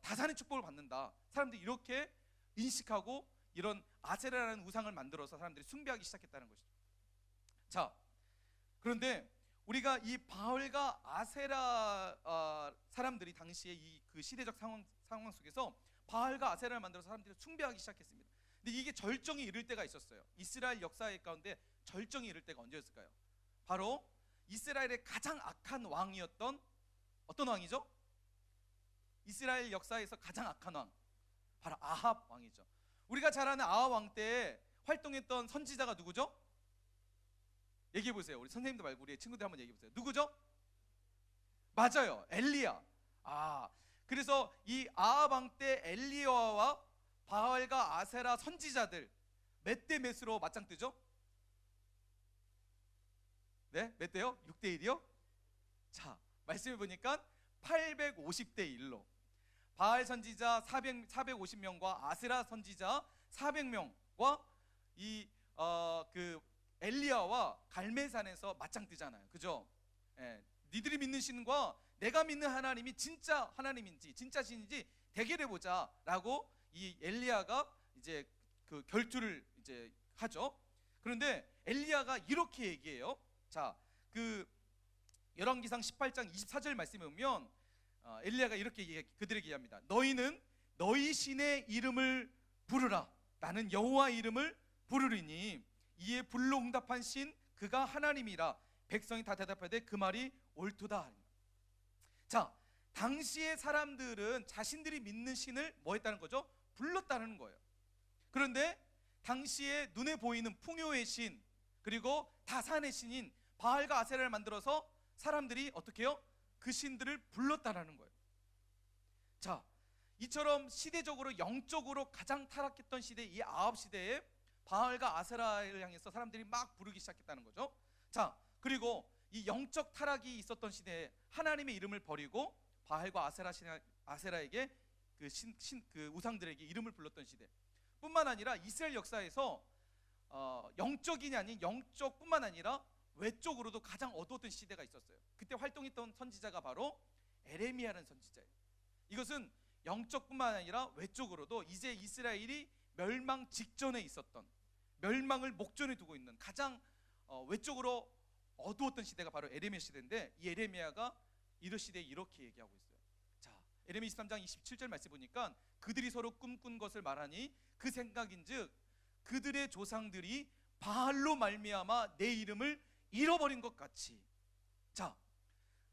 다산의 축복을 받는다. 사람들이 이렇게 인식하고 이런 아세라라는 우상을 만들어서 사람들이 숭배하기 시작했다는 것이죠. 자, 그런데 우리가 이 바알과 아세라 사람들이 당시에 이 그 시대적 상황 속에서 바알과 아세라를 만들어서 사람들이 숭배하기 시작했습니다. 근데 이게 절정이 이를 때가 있었어요. 이스라엘 역사의 가운데 절정이 이를 때가 언제였을까요? 바로 이스라엘의 가장 악한 왕이었던 어떤 왕이죠? 이스라엘 역사에서 가장 악한 왕, 바로 아합 왕이죠. 우리가 잘 아는 아합 왕 때 활동했던 선지자가 누구죠? 얘기해 보세요. 우리 선생님도 말고 우리 친구들 한번 얘기해 보세요. 누구죠? 맞아요. 엘리야. 그래서 이 아합 왕 때 엘리야와 바알과 아세라 선지자들 몇 대 몇으로 맞짱 뜨죠? 네? 몇 대요? 6대 1이요? 자, 말씀해 보니까 850대 1로 바알 선지자 450명과 아세라 선지자 400명과 그 엘리야와 갈멜산에서 맞짱 뜨잖아요. 그죠? 니들이 믿는 신과 내가 믿는 하나님이 진짜 하나님인지 진짜 신인지 대결해 보자라고 이 엘리야가 이제 그 결투를 이제 하죠. 그런데 엘리야가 이렇게 얘기해요. 자, 그 열왕기상 18장 24절 말씀에 보면 엘리야가 이렇게 그들에게 얘기합니다. 너희는 너희 신의 이름을 부르라. 나는 여호와 이름을 부르리니 이에 불로 응답한 신 그가 하나님이라. 백성이 다 대답하되 그 말이 옳도다. 자, 당시의 사람들은 자신들이 믿는 신을 뭐 했다는 거죠? 불렀다는 거예요. 그런데 당시에 눈에 보이는 풍요의 신 그리고 다산의 신인 바알과 아세라를 만들어서 사람들이 어떻게 해요? 그 신들을 불렀다라는 거예요. 자, 이처럼 시대적으로 영적으로 가장 타락했던 시대, 이 아합 시대에 바알과 아세라를 향해서 사람들이 막 부르기 시작했다는 거죠. 자, 그리고 이 영적 타락이 있었던 시대에 하나님의 이름을 버리고 바알과 아세라에게 그 우상들에게 이름을 불렀던 시대 뿐만 아니라 이스라엘 역사에서 영적이냐 아닌 영적뿐만 아니라 외적으로도 가장 어두웠던 시대가 있었어요. 그때 활동했던 선지자가 바로 에레미야라는 선지자예요. 이것은 영적뿐만 아니라 외적으로도 이제 이스라엘이 멸망 직전에 있었던, 멸망을 목전에 두고 있는 가장 외적으로 어두웠던 시대가 바로 에레미야 시대인데, 이 에레미야가 이런 시대에 이렇게 얘기하고 있어요. 자, 에레미야 23장 27절 말씀 보니까 그들이 서로 꿈꾼 것을 말하니 그 생각인즉 그들의 조상들이 바알로 말미암아 내 이름을 잃어버린 것 같이. 자,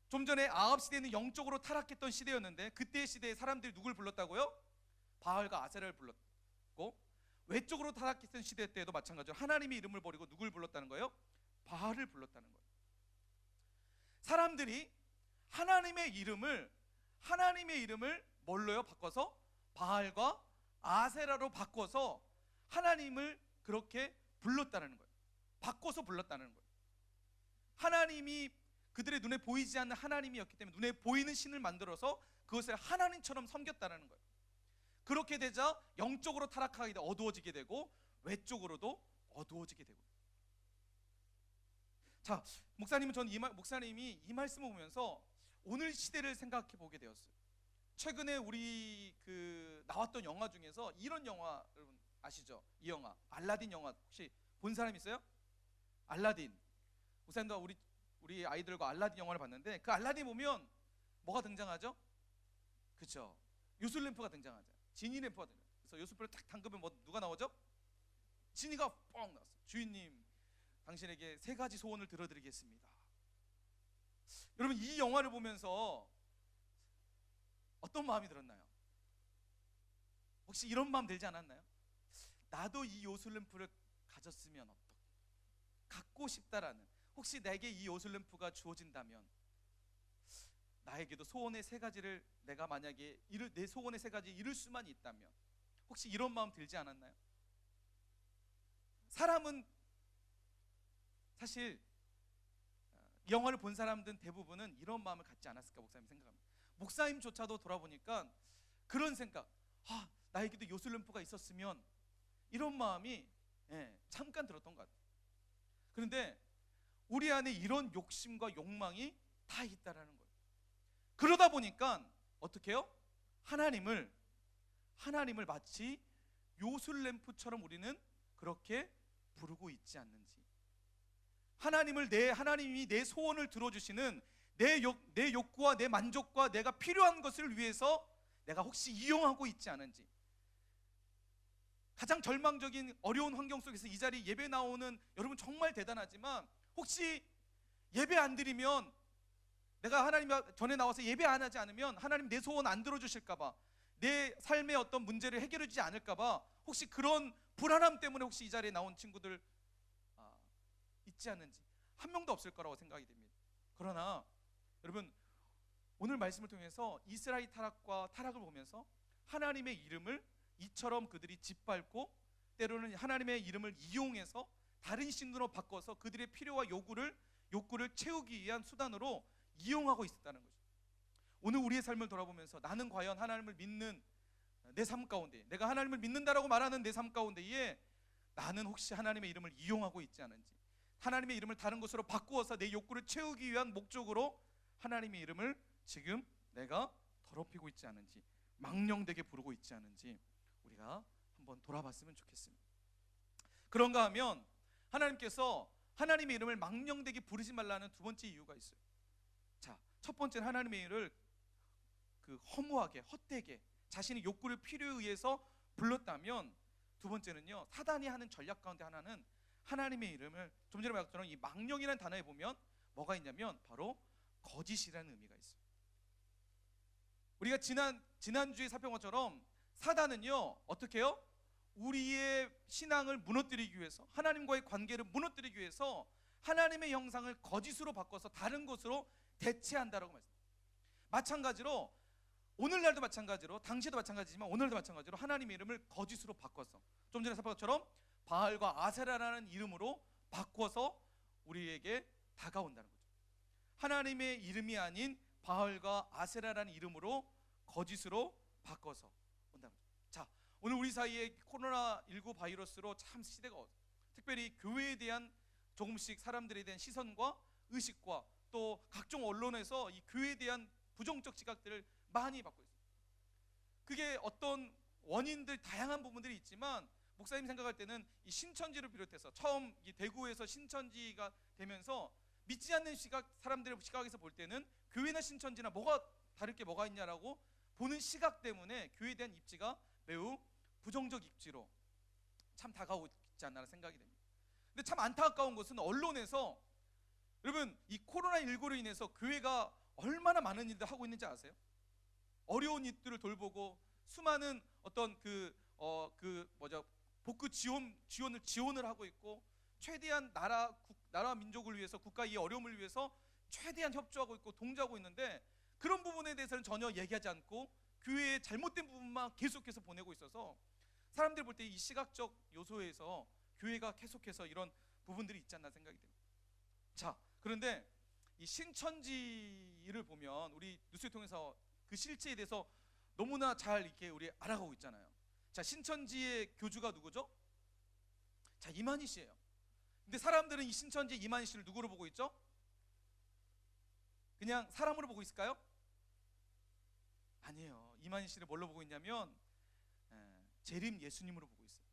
좀 전에 아합 시대는 영적으로 타락했던 시대였는데 그때의 시대에 사람들이 누굴 불렀다고요? 바알과 아세라를 불렀고, 외적으로 타락했던 시대 때에도 마찬가지로 하나님의 이름을 버리고 누굴 불렀다는 거예요? 바알을 불렀다는 거예요. 사람들이 하나님의 이름을 뭘로요? 바꿔서 바알과 아세라로 바꿔서 하나님을 그렇게 불렀다는 거예요. 바꿔서 불렀다는 거예요. 하나님이 그들의 눈에 보이지 않는 하나님이었기 때문에 눈에 보이는 신을 만들어서 그것을 하나님처럼 섬겼다는 거예요. 그렇게 되자 영적으로 타락하게 되고 어두워지게 되고 외적으로도 어두워지게 되고. 자, 목사님이 이 말씀을 보면서 오늘 시대를 생각해 보게 되었어요. 최근에 우리 나왔던 영화 중에서 이런 영화 여러분 아시죠? 이 영화 알라딘 영화 혹시 본 사람 있어요? 알라딘. 목사님도 우리 아이들과 알라딘 영화를 봤는데 그 알라딘 보면 뭐가 등장하죠? 그렇죠. 요술램프가 등장하죠. 지니 램프가 등장해요. 그래서 요술램프를 탁 담그면 누가 나오죠? 지니가 뻥 나왔어요. 주인님, 당신에게 3가지 소원을 들어드리겠습니다. 여러분, 이 영화를 보면서 어떤 마음이 들었나요? 혹시 이런 마음 들지 않았나요? 나도 이 요술램프를 가졌으면 갖고 싶다라는, 혹시 내게 이 요술램프가 주어진다면 나에게도 소원의 3가지를 내가 만약에 내 소원의 3가지 이룰 수만 있다면, 혹시 이런 마음 들지 않았나요? 사람은 사실 이 영화를 본 사람들은 대부분은 이런 마음을 갖지 않았을까 목사님 생각합니다. 목사님조차도 돌아보니까 그런 생각, 나에게도 요술램프가 있었으면, 이런 마음이 잠깐 들었던 것 같아요. 그런데 우리 안에 이런 욕심과 욕망이 다 있다라는 거예요. 그러다 보니까 어떻게 해요? 하나님을 마치 요술램프처럼 우리는 그렇게 부르고 있지 않는지, 하나님이 내 소원을 들어주시는 내 욕구와 내 만족과 내가 필요한 것을 위해서 내가 혹시 이용하고 있지 않은지, 가장 절망적인 어려운 환경 속에서 이 자리 예배 나오는 여러분 정말 대단하지만, 혹시 예배 안 드리면, 내가 하나님 전에 나와서 예배 안 하지 않으면 하나님 내 소원 안 들어주실까봐, 내 삶의 어떤 문제를 해결해 주지 않을까봐, 혹시 그런 불안함 때문에 혹시 이 자리에 나온 친구들 있지 않는지, 한 명도 없을 거라고 생각이 됩니다. 그러나 여러분, 오늘 말씀을 통해서 이스라엘 타락을 보면서 하나님의 이름을 이처럼 그들이 짓밟고 때로는 하나님의 이름을 이용해서 다른 신으로 바꿔서 그들의 필요와 요구를 채우기 위한 수단으로 이용하고 있었다는 거죠. 오늘 우리의 삶을 돌아보면서 나는 과연 하나님을 믿는 내 삶 가운데, 내가 하나님을 믿는다라고 말하는 내 삶 가운데에 나는 혹시 하나님의 이름을 이용하고 있지 않은지, 하나님의 이름을 다른 것으로 바꾸어서 내 욕구를 채우기 위한 목적으로 하나님의 이름을 지금 내가 더럽히고 있지 않은지, 망령되게 부르고 있지 않은지 우리가 한번 돌아봤으면 좋겠습니다. 그런가 하면 하나님께서 하나님의 이름을 망령되게 부르지 말라는 두 번째 이유가 있어요. 자, 첫 번째는 하나님의 이름을 허무하게, 헛되게 자신의 욕구를 필요에 의해서 불렀다면, 두 번째는요, 사단이 하는 전략 가운데 하나는 하나님의 이름을 좀 전에 말했던 이 망령이라는 단어에 보면 뭐가 있냐면 바로 거짓이라는 의미가 있어요. 우리가 지난주에 살펴본 것처럼 사단은요 어떻게 해요? 우리의 신앙을 무너뜨리기 위해서, 하나님과의 관계를 무너뜨리기 위해서 하나님의 형상을 거짓으로 바꿔서 다른 것으로 대체한다라고 말씀합니다. 마찬가지로 오늘날도 마찬가지로, 당시에도 마찬가지지만 오늘도 마찬가지로 하나님의 이름을 거짓으로 바꿔서, 좀 전에 살펴본 것처럼 바알과 아세라라는 이름으로 바꿔서 우리에게 다가온다는 거죠. 하나님의 이름이 아닌 바알과 아세라라는 이름으로 거짓으로 바꿔서 온다는 거죠. 자, 오늘 우리 사이에 코로나19 바이러스로 참 시대가 특별히 교회에 대한 조금씩 사람들에 대한 시선과 의식과 또 각종 언론에서 이 교회에 대한 부정적 시각들을 많이 받고 있습니다. 그게 어떤 원인들, 다양한 부분들이 있지만 목사님 생각할 때는 이 신천지를 비롯해서 처음 이 대구에서 신천지가 되면서 믿지 않는 사람들의 시각에서 볼 때는 교회나 신천지나 뭐가 다를 게 뭐가 있냐라고 보는 시각 때문에 교회에 대한 입지가 매우 부정적 입지로 참 다가오고 있지 않나 생각이 됩니다. 근데 참 안타까운 것은 언론에서, 여러분, 이 코로나19로 인해서 교회가 얼마나 많은 일들 하고 있는지 아세요? 어려운 이들을 돌보고 수많은 어떤 복구 지원을 하고 있고, 최대한 나라 민족을 위해서, 국가의 어려움을 위해서 최대한 협조하고 있고 동조하고 있는데, 그런 부분에 대해서는 전혀 얘기하지 않고 교회의 잘못된 부분만 계속해서 보내고 있어서 사람들 볼 때 이 시각적 요소에서 교회가 계속해서 이런 부분들이 있지 않나 생각이 됩니다. 자, 그런데 이 신천지를 보면 우리 뉴스를 통해서 그 실체에 대해서 너무나 잘 이렇게 우리 알아가고 있잖아요. 자, 신천지의 교주가 누구죠? 자, 이만희 씨예요. 근데 사람들은 이 신천지 이만희 씨를 누구로 보고 있죠? 그냥 사람으로 보고 있을까요? 아니에요. 이만희 씨를 뭘로 보고 있냐면 재림 예수님으로 보고 있어요.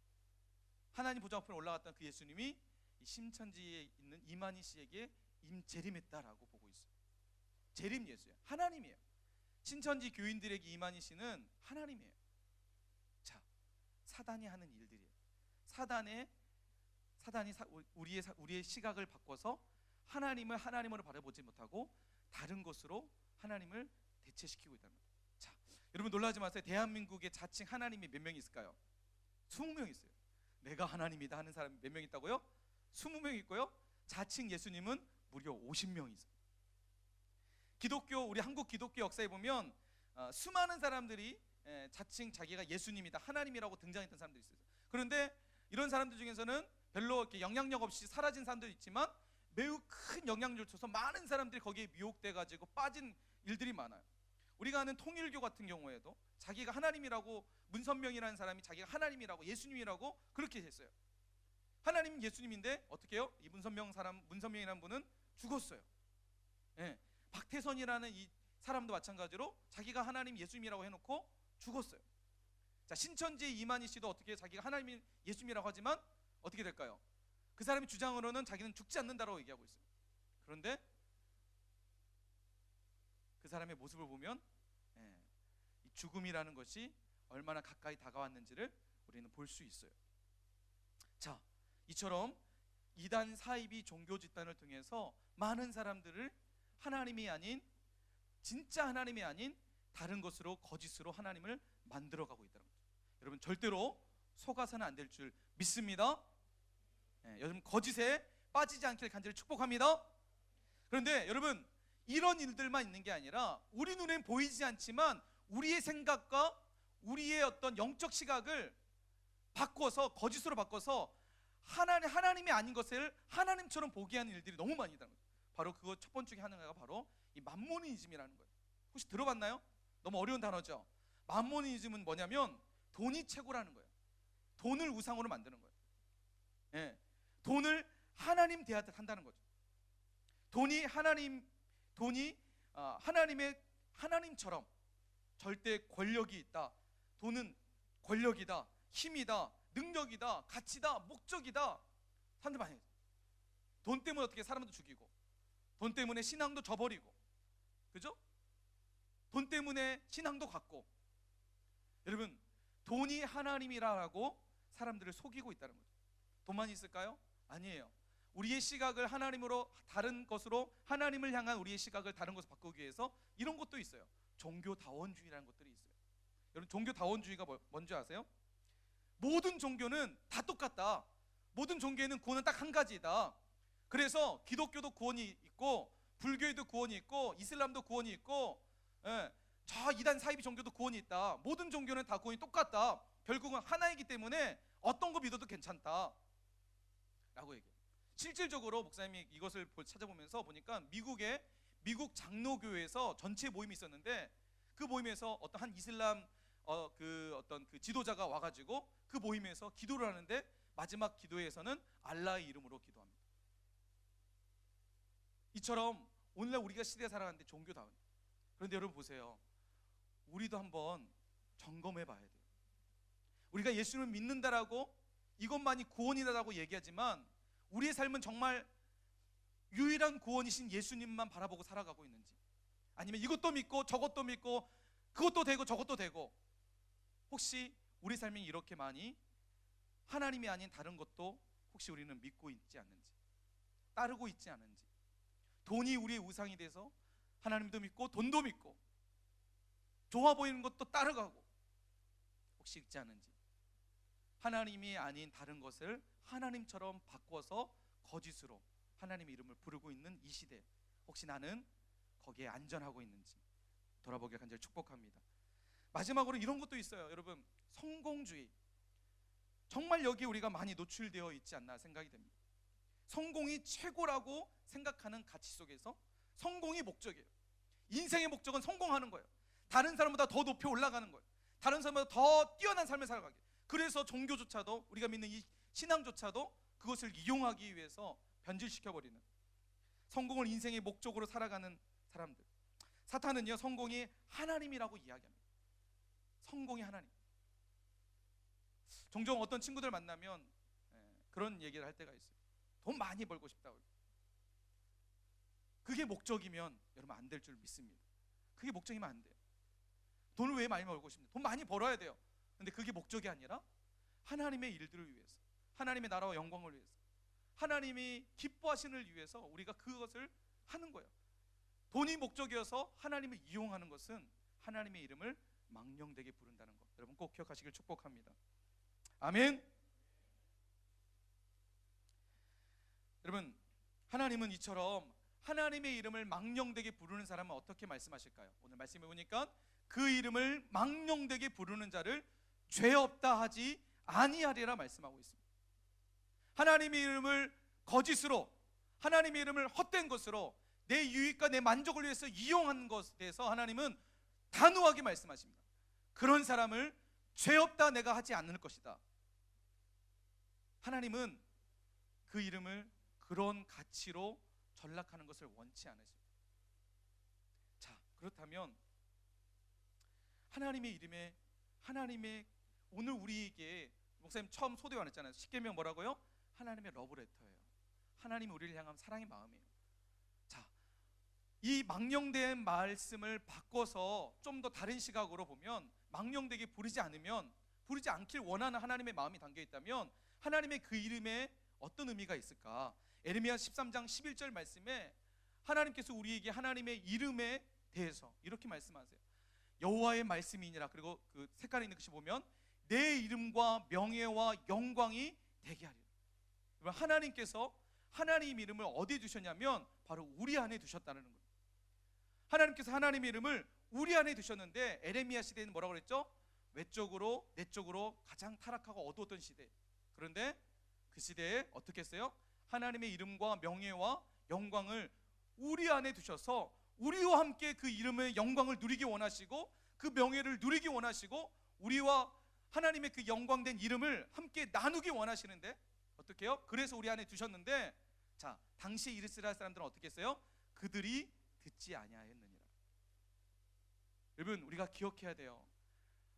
하나님 보좌 앞에 올라갔던 그 예수님이 이 신천지에 있는 이만희 씨에게 재림했다라고 보고 있어요. 재림 예수예요. 하나님이에요. 신천지 교인들에게 이만희 씨는 하나님이에요. 자, 사단이 하는 일들이에요. 사단이 우리의 시각을 바꿔서 하나님을 하나님으로 바라보지 못하고 다른 것으로 하나님을 대체시키고 있다는 거예요. 자, 여러분 놀라지 마세요. 대한민국에 자칭 하나님이 몇 명 있을까요? 20명 있어요. 내가 하나님이다 하는 사람이 몇 명 있다고요? 20명 있고요. 자칭 예수님은 무려 50명 있어요. 우리 한국 기독교 역사에 보면 수많은 사람들이 자칭 자기가 예수님이다, 하나님이라고 등장했던 사람들이 있어요. 그런데 이런 사람들 중에서는 별로 이렇게 영향력 없이 사라진 사람도 있지만 매우 큰 영향력을 줘서 많은 사람들이 거기에 미혹돼 가지고 빠진 일들이 많아요. 우리가 아는 통일교 같은 경우에도 자기가 하나님이라고, 문선명이라는 사람이 자기가 하나님이라고, 예수님이라고 그렇게 했어요. 하나님은 예수님인데 어떻게 해요? 이 문선명이라는 분은 죽었어요. 예. 박태선이라는 이 사람도 마찬가지로 자기가 하나님 예수님이라고 해놓고 죽었어요. 자, 신천지의 이만희 씨도 어떻게 자기가 하나님 예수님이라고 하지만 어떻게 될까요? 그 사람이 주장으로는 자기는 죽지 않는다라고 얘기하고 있어요. 그런데 그 사람의 모습을 보면 이 죽음이라는 것이 얼마나 가까이 다가왔는지를 우리는 볼 수 있어요. 자, 이처럼 이단 사이비 종교 집단을 통해서 많은 사람들을 하나님이 아닌, 진짜 하나님이 아닌 다른 것으로, 거짓으로 하나님을 만들어가고 있다는 거죠. 여러분 절대로 속아서는 안 될 줄 믿습니다. 요즘 거짓에 빠지지 않길 간절히 축복합니다. 그런데 여러분, 이런 일들만 있는 게 아니라 우리 눈엔 보이지 않지만 우리의 생각과 우리의 어떤 영적 시각을 바꿔서, 거짓으로 바꿔서 하나님이 아닌 것을 하나님처럼 보게 하는 일들이 너무 많이 있다는 거예요. 바로 그거 첫 번째 중에 하나가 바로 이 맘모니즘이라는 거예요. 혹시 들어봤나요? 너무 어려운 단어죠. 맘모니즘은 뭐냐면 돈이 최고라는 거예요. 돈을 우상으로 만드는 거예요. 예, 돈을 하나님 대하듯 한다는 거죠. 돈이 하나님의 하나님처럼 절대 권력이 있다. 돈은 권력이다, 힘이다, 능력이다, 가치다, 목적이다. 사람들 많이 해요. 돈 때문에 어떻게 사람도 죽이고, 돈 때문에 신앙도 저버리고, 그죠? 돈 때문에 신앙도 갖고. 여러분, 돈이 하나님이라고 사람들을 속이고 있다는 거죠. 돈만 있을까요? 아니에요. 우리의 시각을 하나님으로, 다른 것으로, 하나님을 향한 우리의 시각을 다른 것으로 바꾸기 위해서 이런 것도 있어요. 종교다원주의라는 것들이 있어요. 여러분, 종교다원주의가 뭔지 아세요? 모든 종교는 다 똑같다. 모든 종교에는 구원은 딱 한 가지다. 그래서 기독교도 구원이 있고, 불교에도 구원이 있고, 이슬람도 구원이 있고, 저 이단 사이비 종교도 구원이 있다. 모든 종교는 다 구원이 똑같다. 결국은 하나이기 때문에 어떤 거 믿어도 괜찮다 라고 얘기해요. 실질적으로 목사님이 이것을 찾아보면서 보니까 미국 장로교회에서 전체 모임이 있었는데, 그 모임에서 어떤 한 이슬람 어떤 지도자가 와가지고 그 모임에서 기도를 하는데, 마지막 기도에서는 알라의 이름으로 기도합니다. 이처럼 오늘날 우리가 시대에 살아가는데 종교다운. 그런데 여러분 보세요. 우리도 한번 점검해 봐야 돼요. 우리가 예수님을 믿는다라고, 이것만이 구원이다라고 얘기하지만 우리의 삶은 정말 유일한 구원이신 예수님만 바라보고 살아가고 있는지, 아니면 이것도 믿고 저것도 믿고 그것도 되고 저것도 되고, 혹시 우리 삶이 이렇게 많이 하나님이 아닌 다른 것도 혹시 우리는 믿고 있지 않는지, 따르고 있지 않은지, 돈이 우리의 우상이 돼서 하나님도 믿고 돈도 믿고 좋아 보이는 것도 따라가고 혹시 있지 않은지, 하나님이 아닌 다른 것을 하나님처럼 바꿔서 거짓으로 하나님의 이름을 부르고 있는 이 시대, 혹시 나는 거기에 안전하고 있는지 돌아보길 간절히 축복합니다. 마지막으로 이런 것도 있어요. 여러분, 성공주의. 정말 여기에 우리가 많이 노출되어 있지 않나 생각이 됩니다. 성공이 최고라고 생각하는 가치 속에서 성공이 목적이에요. 인생의 목적은 성공하는 거예요. 다른 사람보다 더 높이 올라가는 거예요. 다른 사람보다 더 뛰어난 삶을 살아가게. 그래서 종교조차도, 우리가 믿는 이 신앙조차도 그것을 이용하기 위해서 변질시켜버리는, 성공을 인생의 목적으로 살아가는 사람들. 사탄은요, 성공이 하나님이라고 이야기합니다. 성공이 하나님. 종종 어떤 친구들 만나면 그런 얘기를 할 때가 있어요. 돈 많이 벌고 싶다고. 그게 목적이면 여러분 안 될 줄 믿습니다. 그게 목적이면 안 돼요. 돈을 왜 많이 벌고 싶냐? 돈 많이 벌어야 돼요. 근데 그게 목적이 아니라 하나님의 일들을 위해서, 하나님의 나라와 영광을 위해서, 하나님이 기뻐하시는 위해서 우리가 그것을 하는 거예요. 돈이 목적이어서 하나님을 이용하는 것은 하나님의 이름을 망령되게 부른다는 것, 여러분 꼭 기억하시길 축복합니다. 아멘. 여러분, 하나님은 이처럼 하나님의 이름을 망령되게 부르는 사람은 어떻게 말씀하실까요? 오늘 말씀해 보니까 그 이름을 망령되게 부르는 자를 죄 없다 하지 아니하리라 말씀하고 있습니다. 하나님의 이름을 거짓으로, 하나님의 이름을 헛된 것으로 내 유익과 내 만족을 위해서 이용한 것에 대해서 하나님은 단호하게 말씀하십니다. 그런 사람을 죄 없다 내가 하지 않을 것이다. 하나님은 그 이름을 그런 가치로 전락하는 것을 원치 않으십니다. 자, 그렇다면 하나님의 이름에, 하나님의, 오늘 우리에게 목사님 처음 소개해 왔잖아요. 십계명 뭐라고요? 하나님의 러브레터예요. 하나님이 우리를 향한 사랑의 마음이에요. 자, 이 망령된 말씀을 바꿔서 좀 더 다른 시각으로 보면, 망령되게 부르지 않으면, 부르지 않길 원하는 하나님의 마음이 담겨 있다면 하나님의 그 이름에 어떤 의미가 있을까? 에레미야 13장 11절 말씀에 하나님께서 우리에게 하나님의 이름에 대해서 이렇게 말씀하세요. 여호와의 말씀이니라. 그리고 그 색깔이 있는 것이 보면 내 이름과 명예와 영광이 되게 하리라. 하나님께서 하나님 이름을 어디에 두셨냐면 바로 우리 안에 두셨다는 거예요. 하나님께서 하나님의 이름을 우리 안에 두셨는데 에레미야 시대에는 뭐라고 그랬죠? 외적으로 내적으로 가장 타락하고 어두웠던 시대. 그런데 그 시대에 어떻게 했어요? 하나님의 이름과 명예와 영광을 우리 안에 두셔서 우리와 함께 그 이름의 영광을 누리기 원하시고 그 명예를 누리기 원하시고 우리와 하나님의 그 영광된 이름을 함께 나누기 원하시는데 어떻게 해요? 그래서 우리 안에 두셨는데, 자, 당시 이스라엘 사람들은 어떻게 했어요? 그들이 듣지 아니하였느니라. 여러분, 우리가 기억해야 돼요.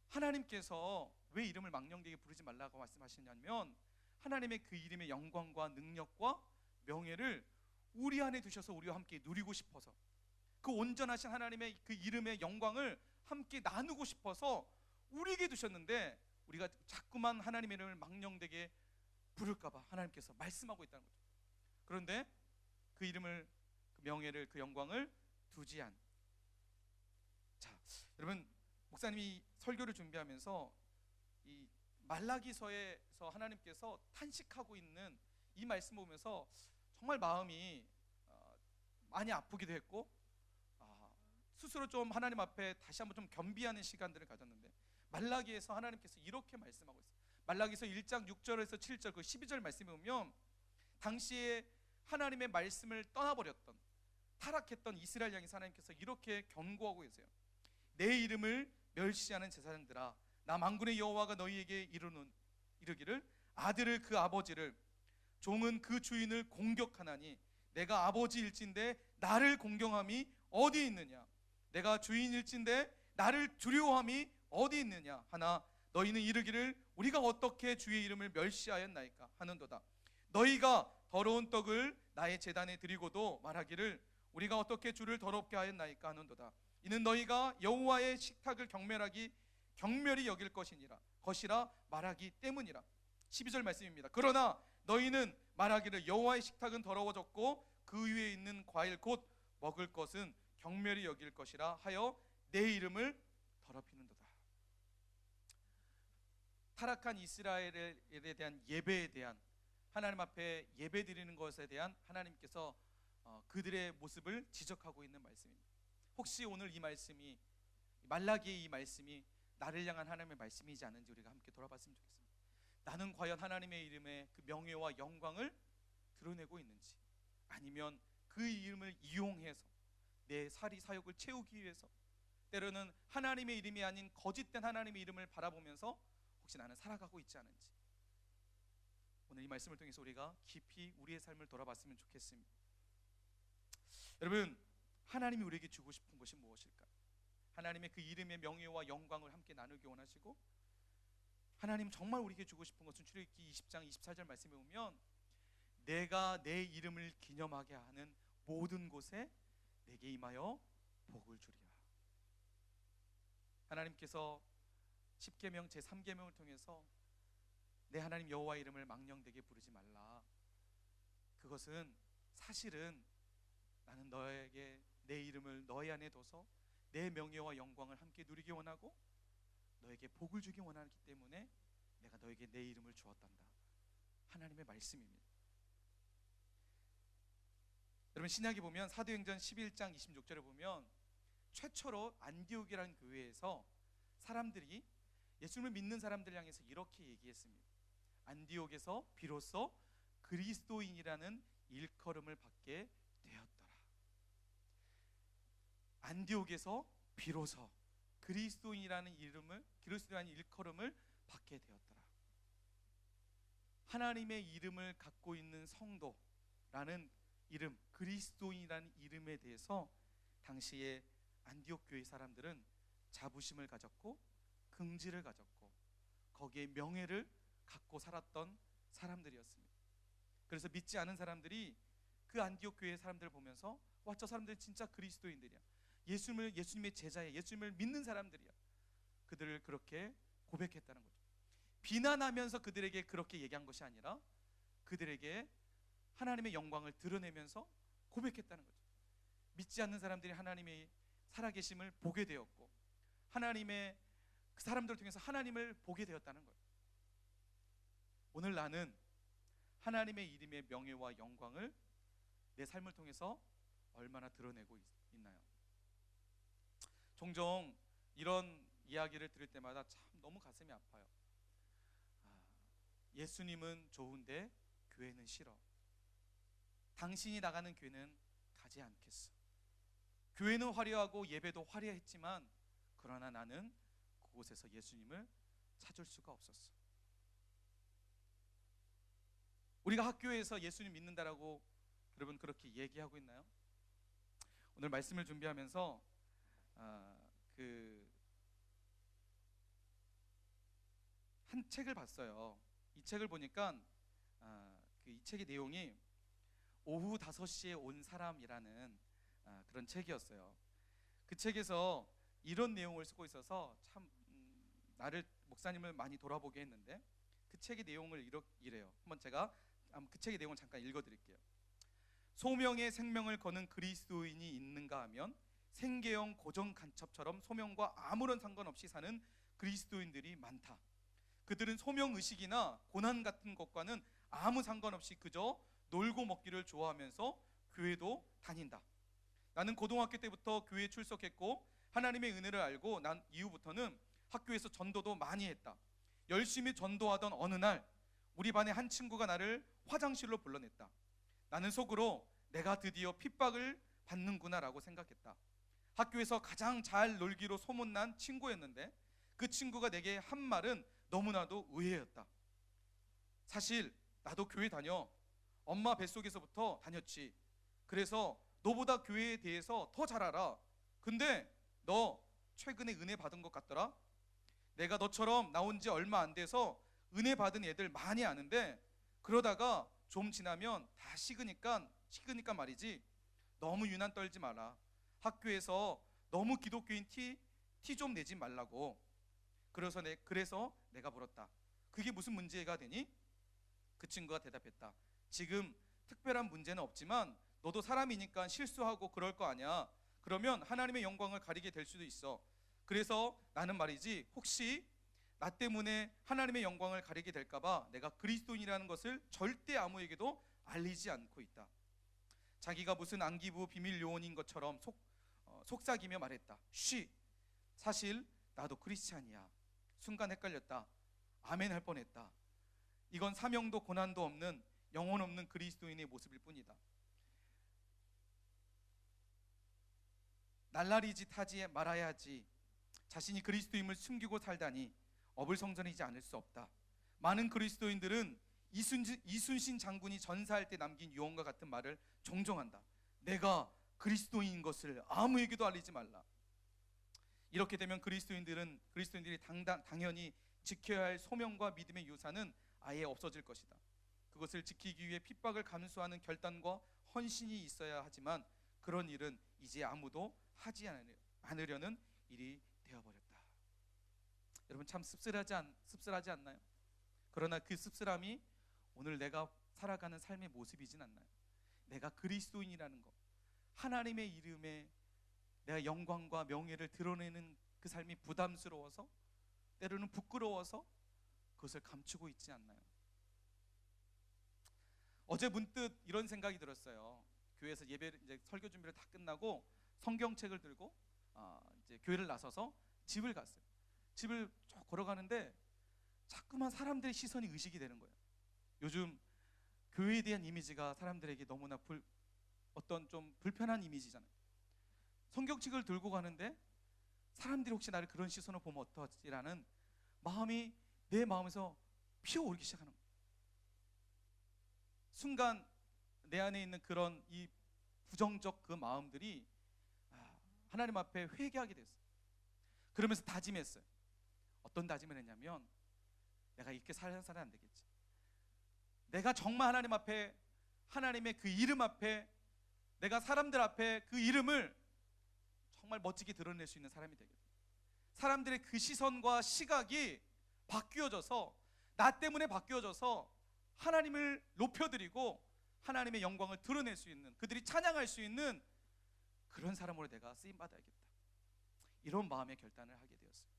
하나님께서 왜 이름을 망령되게 부르지 말라고 말씀하시냐면 하나님의 그 이름의 영광과 능력과 명예를 우리 안에 두셔서 우리와 함께 누리고 싶어서, 그 온전하신 하나님의 그 이름의 영광을 함께 나누고 싶어서 우리에게 두셨는데, 우리가 자꾸만 하나님의 이름을 망령되게 부를까봐 하나님께서 말씀하고 있다는 거죠. 그런데 그 이름을, 그 명예를, 그 영광을 두지 않. 자, 여러분, 목사님이 설교를 준비하면서 이 말라기서에서 하나님께서 탄식하고 있는 이 말씀 보면서 정말 마음이 많이 아프기도 했고, 스스로 좀 하나님 앞에 다시 한번 좀 겸비하는 시간들을 가졌는데, 말라기에서 하나님께서 이렇게 말씀하고 있어요. 말라기서 1장 6절에서 7절 그 12절 말씀에 보면 당시에 하나님의 말씀을 떠나버렸던, 타락했던 이스라엘 향해서 하나님께서 이렇게 경고하고 계세요. 내 이름을 멸시하는 제사장들아, 나 만군의 여호와가 너희에게 이르기를 아들을 그 아버지를, 종은 그 주인을 공격하나니 내가 아버지일진데 나를 공경함이 어디 있느냐? 내가 주인일진데 나를 두려워함이 어디 있느냐 하나, 너희는 이르기를 우리가 어떻게 주의 이름을 멸시하였나이까 하는도다. 너희가 더러운 떡을 나의 제단에 드리고도 말하기를 우리가 어떻게 주를 더럽게 하였나이까 하는도다. 이는 너희가 여호와의 식탁을 경멸히 여길 것이라 말하기 때문이라. 12절 말씀입니다. 그러나 너희는 말하기를 여호와의 식탁은 더러워졌고 그 위에 있는 과일 곧 먹을 것은 경멸히 여길 것이라 하여 내 이름을 더럽히는도다. 타락한 이스라엘에 대한 예배에 대한, 하나님 앞에 예배 드리는 것에 대한 하나님께서 그들의 모습을 지적하고 있는 말씀입니다. 혹시 오늘 이 말씀이, 말라기의 이 말씀이 나를 향한 하나님의 말씀이지 않은지 우리가 함께 돌아봤으면 좋겠습니다. 나는 과연 하나님의 이름의 그 명예와 영광을 드러내고 있는지, 아니면 그 이름을 이용해서 내 사역을 채우기 위해서, 때로는 하나님의 이름이 아닌 거짓된 하나님의 이름을 바라보면서 혹시 나는 살아가고 있지 않은지, 오늘 이 말씀을 통해서 우리가 깊이 우리의 삶을 돌아봤으면 좋겠습니다. 여러분, 하나님이 우리에게 주고 싶은 것이 무엇일까요? 하나님의 그 이름의 명예와 영광을 함께 나누기 원하시고, 하나님 정말 우리에게 주고 싶은 것은 출애굽기 20장 24절 말씀에 보면 내가 내 이름을 기념하게 하는 모든 곳에 내게 임하여 복을 주리라. 하나님께서 10계명 제3계명을 통해서 내 하나님 여호와 이름을 망령되게 부르지 말라. 그것은 사실은 나는 너에게 내 이름을 너희 안에 둬서 내 명예와 영광을 함께 누리기 원하고 너에게 복을 주기 원하기 때문에 내가 너에게 내 이름을 주었단다. 하나님의 말씀입니다. 여러분, 신약에 보면 사도행전 11장 26절에 보면 최초로 안디옥이라는 교회에서 사람들이 예수님을 믿는 사람들 향해서 이렇게 얘기했습니다. 안디옥에서 비로소 그리스도인이라는 일컬음을 받게 되었더라. 안디옥에서 비로소 그리스도인이라는 일컬음을 받게 되었더라. 하나님의 이름을 갖고 있는 성도라는 이름, 그리스도인이라는 이름에 대해서 당시에 안디옥 교회 사람들은 자부심을 가졌고 긍지를 가졌고 거기에 명예를 갖고 살았던 사람들이었습니다. 그래서 믿지 않은 사람들이 그 안디옥 교회 사람들을 보면서 와, 저 사람들 진짜 그리스도인들이야, 예수님의 제자야, 예수님을 믿는 사람들이야, 그들을 그렇게 고백했다는 거죠. 비난하면서 그들에게 그렇게 얘기한 것이 아니라 그들에게 하나님의 영광을 드러내면서 고백했다는 거죠. 믿지 않는 사람들이 하나님의 살아계심을 보게 되었고 하나님의 그 사람들을 통해서 하나님을 보게 되었다는 거예요. 오늘 나는 하나님의 이름의 명예와 영광을 내 삶을 통해서 얼마나 드러내고 있나요? 종종 이런 이야기를 들을 때마다 참 너무 가슴이 아파요. 예수님은 좋은데 교회는 싫어. 당신이 나가는 교회는 가지 않겠어. 교회는 화려하고 예배도 화려했지만 그러나 나는 그곳에서 예수님을 찾을 수가 없었어. 우리가 학교에서 예수님 믿는다라고 여러분 그렇게 얘기하고 있나요? 오늘 말씀을 준비하면서 한 책을 봤어요. 이 책을 보니까 이 책의 내용이 오후 5시에 온 사람이라는 그런 책이었어요. 그 책에서 이런 내용을 쓰고 있어서 참 나를 목사님을 많이 돌아보게 했는데 그 책의 내용을 이래요. 한번 제가 그 책의 내용을 잠깐 읽어드릴게요. 소명의 생명을 거는 그리스도인이 있는가 하면 생계형 고정 간첩처럼 소명과 아무런 상관없이 사는 그리스도인들이 많다. 그들은 소명 의식이나 고난 같은 것과는 아무 상관없이 그저 놀고 먹기를 좋아하면서 교회도 다닌다. 나는 고등학교 때부터 교회에 출석했고 하나님의 은혜를 알고 난 이후부터는 학교에서 전도도 많이 했다. 열심히 전도하던 어느 날 우리 반의 한 친구가 나를 화장실로 불러냈다. 나는 속으로 내가 드디어 핍박을 받는구나라고 생각했다. 학교에서 가장 잘 놀기로 소문난 친구였는데 그 친구가 내게 한 말은 너무나도 의외였다. 사실 나도 교회 다녀. 엄마 뱃속에서부터 다녔지. 그래서 너보다 교회에 대해서 더 잘 알아. 근데 너 최근에 은혜 받은 것 같더라. 내가 너처럼 나온 지 얼마 안 돼서 은혜 받은 애들 많이 아는데 그러다가 좀 지나면 다 식으니까 말이지. 너무 유난 떨지 마라. 학교에서 너무 기독교인 티 좀 내지 말라고. 그래서 내가 물었다. 그게 무슨 문제가 되니? 그 친구가 대답했다. 지금 특별한 문제는 없지만 너도 사람이니까 실수하고 그럴 거 아니야. 그러면 하나님의 영광을 가리게 될 수도 있어. 그래서 나는 말이지 혹시 나 때문에 하나님의 영광을 가리게 될까봐 내가 그리스도인이라는 것을 절대 아무에게도 알리지 않고 있다. 자기가 무슨 안기부 비밀 요원인 것처럼 속삭이며 말했다. 쉬. 사실 나도 크리스찬이야. 순간 헷갈렸다. 아멘 할 뻔했다. 이건 사명도 고난도 없는 영혼 없는 그리스도인의 모습일 뿐이다. 날라리짓 하지 말아야지. 자신이 그리스도임을 숨기고 살다니 어불성설이지 않을 수 없다. 많은 그리스도인들은 이순신 장군이 전사할 때 남긴 유언과 같은 말을 종종 한다. 내가 그리스도인인 것을 아무에게도 알리지 말라. 이렇게 되면 그리스도인들이 당연히 지켜야 할 소명과 믿음의 유산은 아예 없어질 것이다. 그것을 지키기 위해 핍박을 감수하는 결단과 헌신이 있어야 하지만 그런 일은 이제 아무도 하지 않으려는 일이 되어버렸다. 여러분 참 씁쓸하지 않나요? 그러나 그 씁쓸함이 오늘 내가 살아가는 삶의 모습이진 않나요? 내가 그리스도인이라는 것, 하나님의 이름에 내가 영광과 명예를 드러내는 그 삶이 부담스러워서 때로는 부끄러워서 그것을 감추고 있지 않나요? 어제 문득 이런 생각이 들었어요. 교회에서 이제 설교 준비를 다 끝나고 성경책을 들고 이제 교회를 나서서 집을 갔어요. 집을 쭉 걸어가는데 자꾸만 사람들의 시선이 의식이 되는 거예요. 요즘 교회에 대한 이미지가 사람들에게 너무나 어떤 좀 불편한 이미지잖아요. 성경책을 들고 가는데 사람들이 혹시 나를 그런 시선으로 보면 어떡하지라는 마음이 내 마음에서 피어오르기 시작하는 거예요. 순간 내 안에 있는 그런 이 부정적 그 마음들이 하나님 앞에 회개하게 됐어요. 그러면서 다짐했어요. 어떤 다짐을 했냐면 내가 이렇게 살아서는 안 되겠지. 내가 정말 하나님 앞에 하나님의 그 이름 앞에 내가 사람들 앞에 그 이름을 정말 멋지게 드러낼 수 있는 사람이 되겠다. 사람들의 그 시선과 시각이 바뀌어져서 나 때문에 바뀌어져서 하나님을 높여드리고 하나님의 영광을 드러낼 수 있는 그들이 찬양할 수 있는 그런 사람으로 내가 쓰임받아야겠다. 이런 마음의 결단을 하게 되었습니다.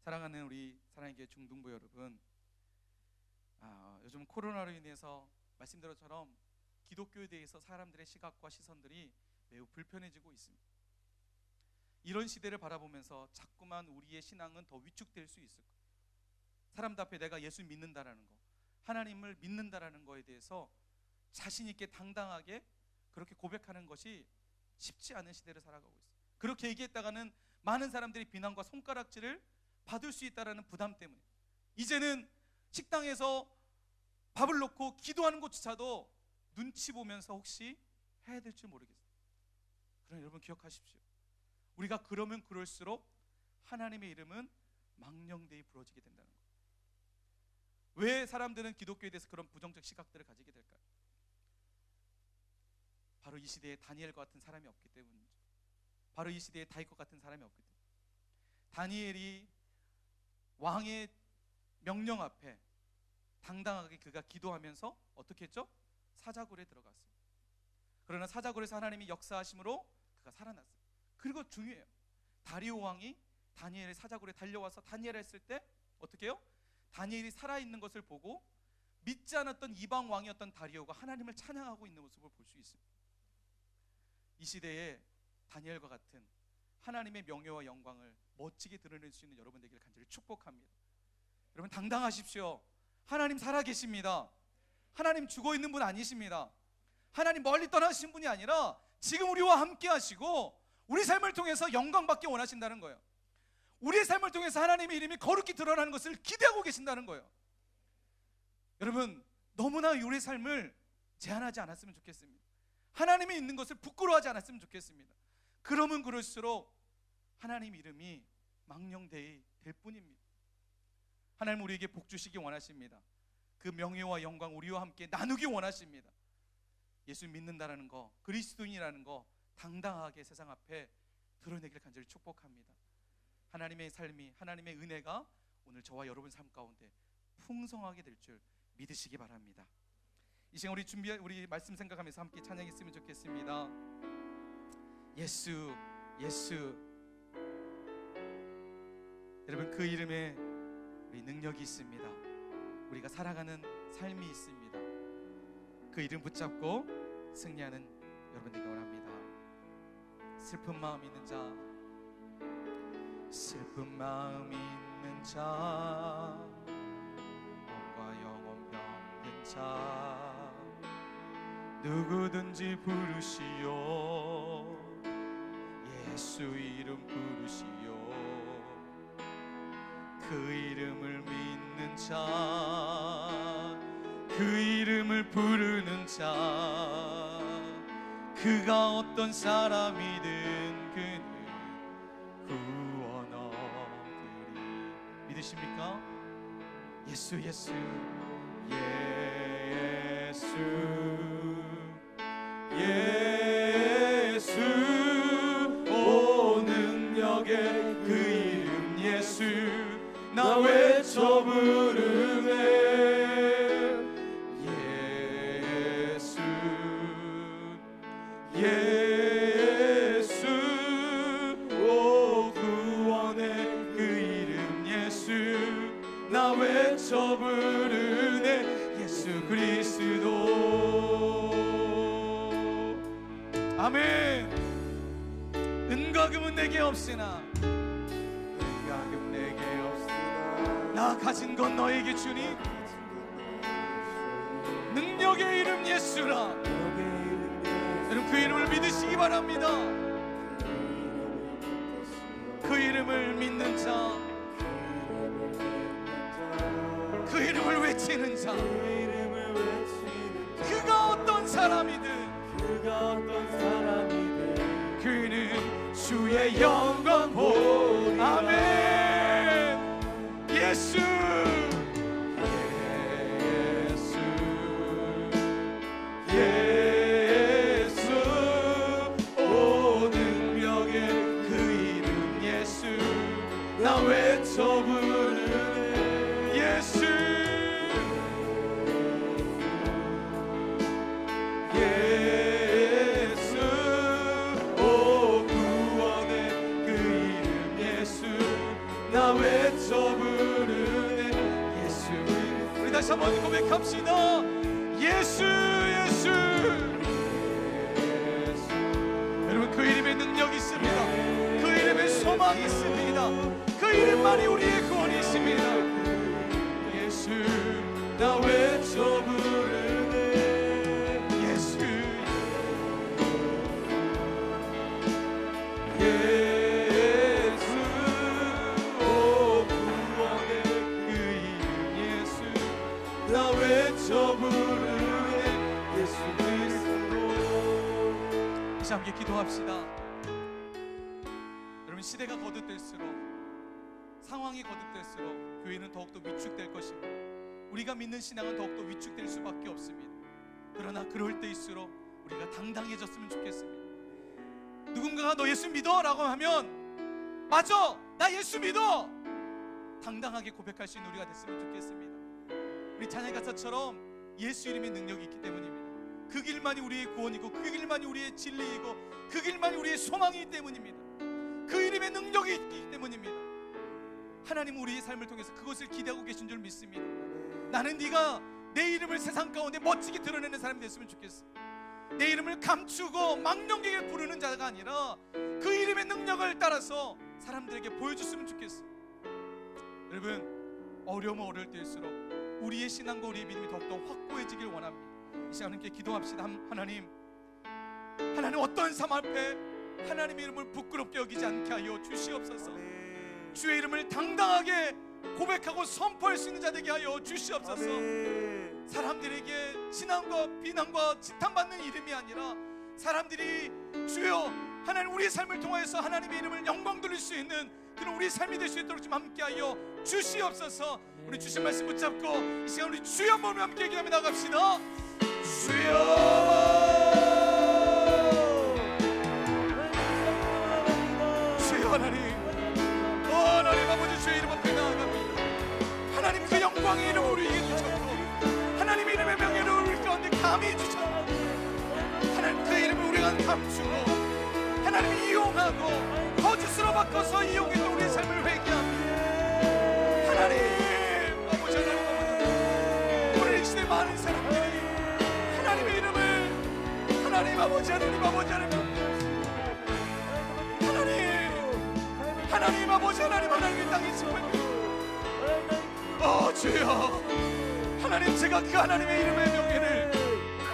사랑하는 우리 사랑의 교회 중등부 여러분, 요즘 코로나로 인해서 말씀대로처럼 기독교에 대해서 사람들의 시각과 시선들이 매우 불편해지고 있습니다. 이런 시대를 바라보면서 자꾸만 우리의 신앙은 더 위축될 수 있을 거예요. 사람들 앞에 내가 예수 믿는다라는 거, 하나님을 믿는다라는 거에 대해서 자신 있게 당당하게 그렇게 고백하는 것이 쉽지 않은 시대를 살아가고 있어요. 그렇게 얘기했다가는 많은 사람들이 비난과 손가락질을 받을 수 있다라는 부담 때문에 이제는 식당에서 밥을 놓고 기도하는 것조차도 눈치 보면서 혹시 해야 될지 모르겠어요. 그러나 여러분 기억하십시오. 우리가 그러면 그럴수록 하나님의 이름은 망령되이 부러지게 된다는 거예요. 왜 사람들은 기독교에 대해서 그런 부정적 시각들을 가지게 될까요? 바로 이 시대에 다니엘과 같은 사람이 없기 때문이죠. 바로 이 시대에 다윗과 같은 사람이 없기 때문에. 다니엘이 왕의 명령 앞에 당당하게 그가 기도하면서 어떻게 했죠? 사자굴에 들어갔습니다. 그러나 사자굴에서 하나님이 역사하심으로 그가 살아났어요. 그리고 중요해요. 다리오 왕이 다니엘의 사자굴에 달려와서 다니엘 했을 때 어떻게 해요? 다니엘이 살아있는 것을 보고 믿지 않았던 이방 왕이었던 다리오가 하나님을 찬양하고 있는 모습을 볼 수 있습니다. 이 시대에 다니엘과 같은 하나님의 명예와 영광을 멋지게 드러낼 수 있는 여러분 되기를 간절히 축복합니다. 여러분 당당하십시오. 하나님 살아계십니다. 하나님 죽어있는 분 아니십니다. 하나님 멀리 떠나신 분이 아니라 지금 우리와 함께 하시고 우리 삶을 통해서 영광받기 원하신다는 거예요. 우리의 삶을 통해서 하나님의 이름이 거룩히 드러나는 것을 기대하고 계신다는 거예요. 여러분 너무나 우리의 삶을 제한하지 않았으면 좋겠습니다. 하나님이 있는 것을 부끄러워하지 않았으면 좋겠습니다. 그러면 그럴수록 하나님 이름이 망령되이 될 뿐입니다. 하나님 우리에게 복 주시기 원하십니다. 그 명예와 영광 우리와 함께 나누기 원하십니다. 예수 믿는다라는 거, 그리스도인이라는 거 당당하게 세상 앞에 드러내기를 간절히 축복합니다. 하나님의 삶이, 하나님의 은혜가 오늘 저와 여러분 삶 가운데 풍성하게 될 줄 믿으시기 바랍니다. 이 시간 우리 말씀 생각하면서 함께 찬양했으면 좋겠습니다. 예수, 예수. 여러분 그 이름에 우리 능력이 있습니다. 우리가 살아가는 삶이 있습니다. 그 이름 붙잡고 승리하는 여러분 되기 원합니다. 슬픈 마음 있는 자, 슬픈 마음 있는 자, 몸과 영혼 병든 자, 누구든지 부르시오. 예수 이름 부르시오. 그 이름을 믿는 자, 그 이름을 부르는 자, 그가 어떤 사람이든 그는 구원 얻으리. 믿으십니까? 예수 예수 예수 예수 오 능력의 그 이름 예수 나 외쳐 부르네. 예수 예수 오 구원의 그 이름 예수 나 외쳐 부르네. 예수 그리스도. 아멘. 은과 금은 내게 없으나 나 가진 건 너에게 주니 능력의 이름 예수라. 여러분 그 이름을 믿으시기 바랍니다. 그 이름을 믿는 자, 그 이름을 외치는 자, 그가 어떤 사람이든 그는 주의 영광 보리. 아멘. 예수 예수 예수 오 능력의 그 이름 예수 나 외쳐 부르네. 예수 예수 오 구원의 그 이름 예수 나 외쳐 부르네. 예수 우리 다시 한번 고백합시다. 예수 예수. 여러분, 그 이름에 능력이 있습니다. 그 이름에 소망이 있습니다. 그 이름만이 우리의 구원이 있습니다. 예수 나 외쳐 부르네. 예수 예수 오 구원의 그 이름 예수 나 외쳐 부르네. 예수 그리스도. 다시 함께 기도합시다. 여러분, 시대가 거듭될수록, 상황이 거듭될수록 교회는 더욱더 위축될 것입니다. 우리가 믿는 신앙은 더욱더 위축될 수밖에 없습니다. 그러나 그럴 때일수록 우리가 당당해졌으면 좋겠습니다. 누군가가 너 예수 믿어? 라고 하면 맞아, 나 예수 믿어! 당당하게 고백할 수 있는 우리가 됐으면 좋겠습니다. 우리 찬양 가사처럼 예수 이름의 능력이 있기 때문입니다. 그 길만이 우리의 구원이고 그 길만이 우리의 진리이고 그 길만이 우리의 소망이기 때문입니다. 그 이름의 능력이 있기 때문입니다. 하나님은 우리의 삶을 통해서 그것을 기대하고 계신 줄 믿습니다. 나는 네가 내 이름을 세상 가운데 멋지게 드러내는 사람이 됐으면 좋겠어. 내 이름을 감추고 망령되게 부르는 자가 아니라 그 이름의 능력을 따라서 사람들에게 보여줬으면 좋겠어. 여러분, 어려우면 어려울 때일수록 우리의 신앙과 우리의 믿음이 더욱더 확고해지길 원합니다. 이 시간 함께 기도합시다. 하나님 어떤 삶 앞에 하나님의 이름을 부끄럽게 여기지 않게 하여 주시옵소서. 주의 이름을 당당하게 고백하고 선포할 수 있는 자 되게 하여 주시옵소서. 사람들에게 진함과 비난과 지탄받는 이름이 아니라 사람들이 주여 하나님 우리의 삶을 통하여서 하나님의 이름을 영광 돌릴 수 있는 그런 우리의 삶이 될 수 있도록 좀 함께하여 주시옵소서. 우리 주신 말씀 붙잡고 이 시간 우리 주여 한번 함께 기도하며 나갑시다. 주여 하나님, 하나님 아버지 주의 이름 앞에 나아갑니다. 하나님 그 영광의 이름을 우리에게 주셨고 하나님의 이름의 명예를 우리 가운데 감히 주셨고 하나님 그 이름을 우리가 감추고 하나님이 이용하고 거짓으로 바꿔서 이용했던 우리의 삶을 회개합니다. 하나님 아버지 하나님 오늘 이 시대 많은 사람들이 하나님의 이름을 하나님 아버지 하나님 아버지 하나님의 땅에 집합니다. 주여 하나님 제가 그 하나님의 이름의 명예를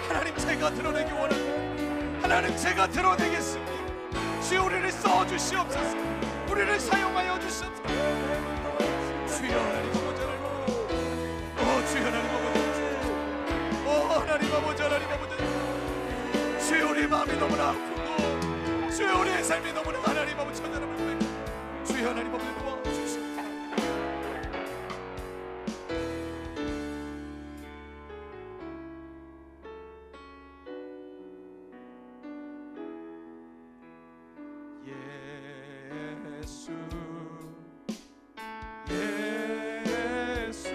하나님 제가 드러내기 원합니다. 하나님 제가 드러내겠습니다. 주여 우리를 써주시옵소서. 우리를 사용하여 주시옵소서. 주여 하나님 아버지 주여 하나님 아버지 하나님 아버지 하나님 아버지 주여 우리의 마음이 너무나 아프고 주여 우리의 삶이 너무나 하나님 아버지 천연함을 주여 하나님 아버지 도와주시옵소서. 예수 예수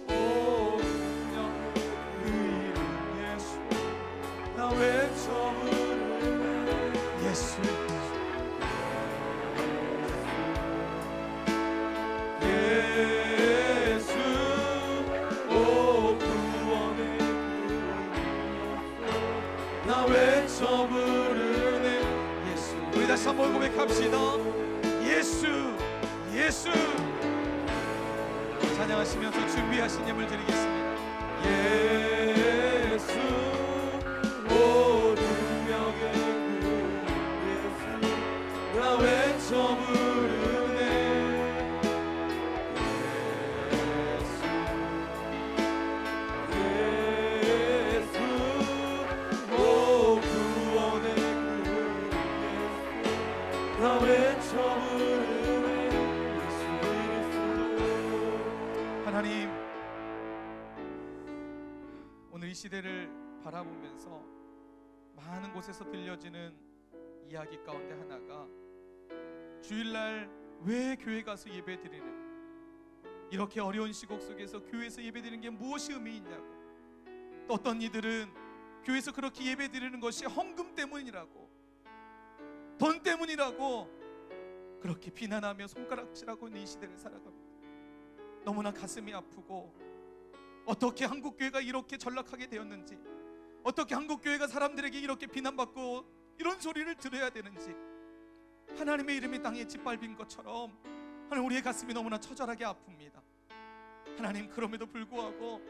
오 능력 그 이름 예수 나 외쳐 부르네. 예수 예수 오 구원의 그 나 외쳐 부르네. 예수 우리 다시 한번 고백합시다. 예수 예수 찬양하시면서 준비하신 예물 드리겠습니다. 예수 오 능력의 그 예수 나 외쳐 부르네. 하나님 오늘 이 시대를 바라보면서 많은 곳에서 들려지는 이야기 가운데 하나가 주일날 왜 교회 가서 예배 드리는 이렇게 어려운 시국 속에서 교회에서 예배 드리는 게 무엇이 의미 있냐고 또 어떤 이들은 교회에서 그렇게 예배 드리는 것이 헌금 때문이라고 돈 때문이라고 그렇게 비난하며 손가락질하고 있는 이 시대를 살아갑니다. 너무나 가슴이 아프고 어떻게 한국교회가 이렇게 전락하게 되었는지, 어떻게 한국교회가 사람들에게 이렇게 비난받고 이런 소리를 들어야 되는지, 하나님의 이름이 땅에 짓밟힌 것처럼 하나님, 우리의 가슴이 너무나 처절하게 아픕니다. 하나님, 그럼에도 불구하고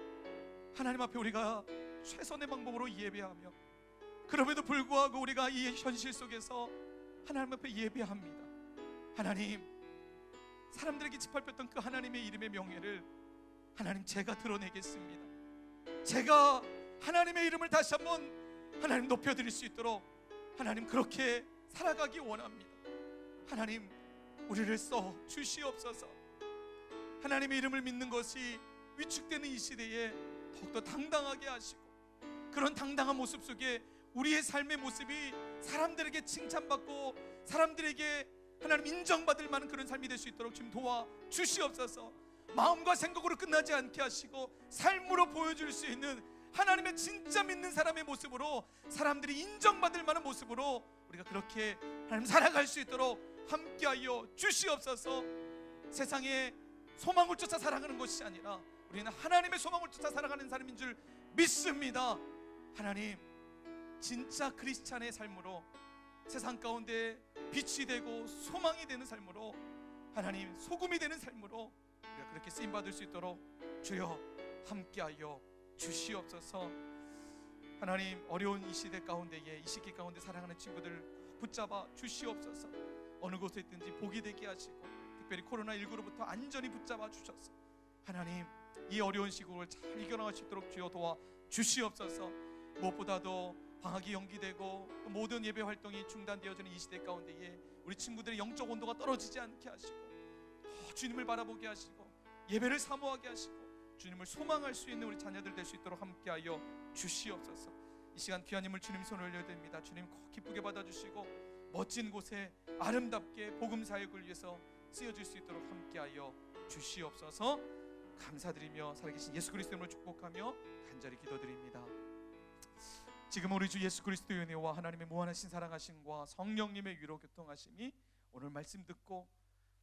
하나님 앞에 우리가 최선의 방법으로 예배하며, 그럼에도 불구하고 우리가 이 현실 속에서 하나님 앞에 예배합니다. 하나님, 사람들에게 짓밟혔던 그 하나님의 이름의 명예를 하나님, 제가 드러내겠습니다. 제가 하나님의 이름을 다시 한번 하나님 높여드릴 수 있도록 하나님, 그렇게 살아가기 원합니다. 하나님, 우리를 써 주시옵소서. 하나님의 이름을 믿는 것이 위축되는 이 시대에 더욱더 당당하게 하시고, 그런 당당한 모습 속에 우리의 삶의 모습이 사람들에게 칭찬받고 사람들에게 하나님 인정받을 만한 그런 삶이 될 수 있도록 좀 도와 주시옵소서. 마음과 생각으로 끝나지 않게 하시고 삶으로 보여줄 수 있는 하나님의 진짜 믿는 사람의 모습으로, 사람들이 인정받을 만한 모습으로 우리가 그렇게 하나님 살아갈 수 있도록 함께하여 주시옵소서. 세상에 소망을 쫓아 살아가는 것이 아니라 우리는 하나님의 소망을 쫓아 살아가는 사람인 줄 믿습니다. 하나님, 진짜 크리스찬의 삶으로 세상 가운데 빛이 되고 소망이 되는 삶으로, 하나님 소금이 되는 삶으로 우리가 그렇게 쓰임받을 수 있도록 주여 함께하여 주시옵소서. 하나님, 어려운 이 시대 가운데에, 이 시기 가운데 살아가는 친구들 붙잡아 주시옵소서. 어느 곳에 있든지 복이 되게 하시고, 특별히 코로나19로부터 안전히 붙잡아 주셔서 하나님, 이 어려운 시국을 잘 이겨나갈 수 있도록 주여 도와 주시옵소서. 무엇보다도 방학이 연기되고 또 모든 예배 활동이 중단되어지는 이 시대 가운데에 우리 친구들의 영적 온도가 떨어지지 않게 하시고, 주님을 바라보게 하시고 예배를 사모하게 하시고 주님을 소망할 수 있는 우리 자녀들 될 수 있도록 함께하여 주시옵소서. 이 시간 귀한 힘을 주님 손에 올려드립니다. 주님 꼭 기쁘게 받아주시고 멋진 곳에 아름답게 복음 사역을 위해서 쓰여질 수 있도록 함께하여 주시옵소서. 감사드리며 살아계신 예수 그리스도 이름으로 축복하며 간절히 기도드립니다. 지금 우리 주 예수 그리스도의 은혜와 하나님의 무한하신 사랑하심과 성령님의 위로 교통하심이 오늘 말씀 듣고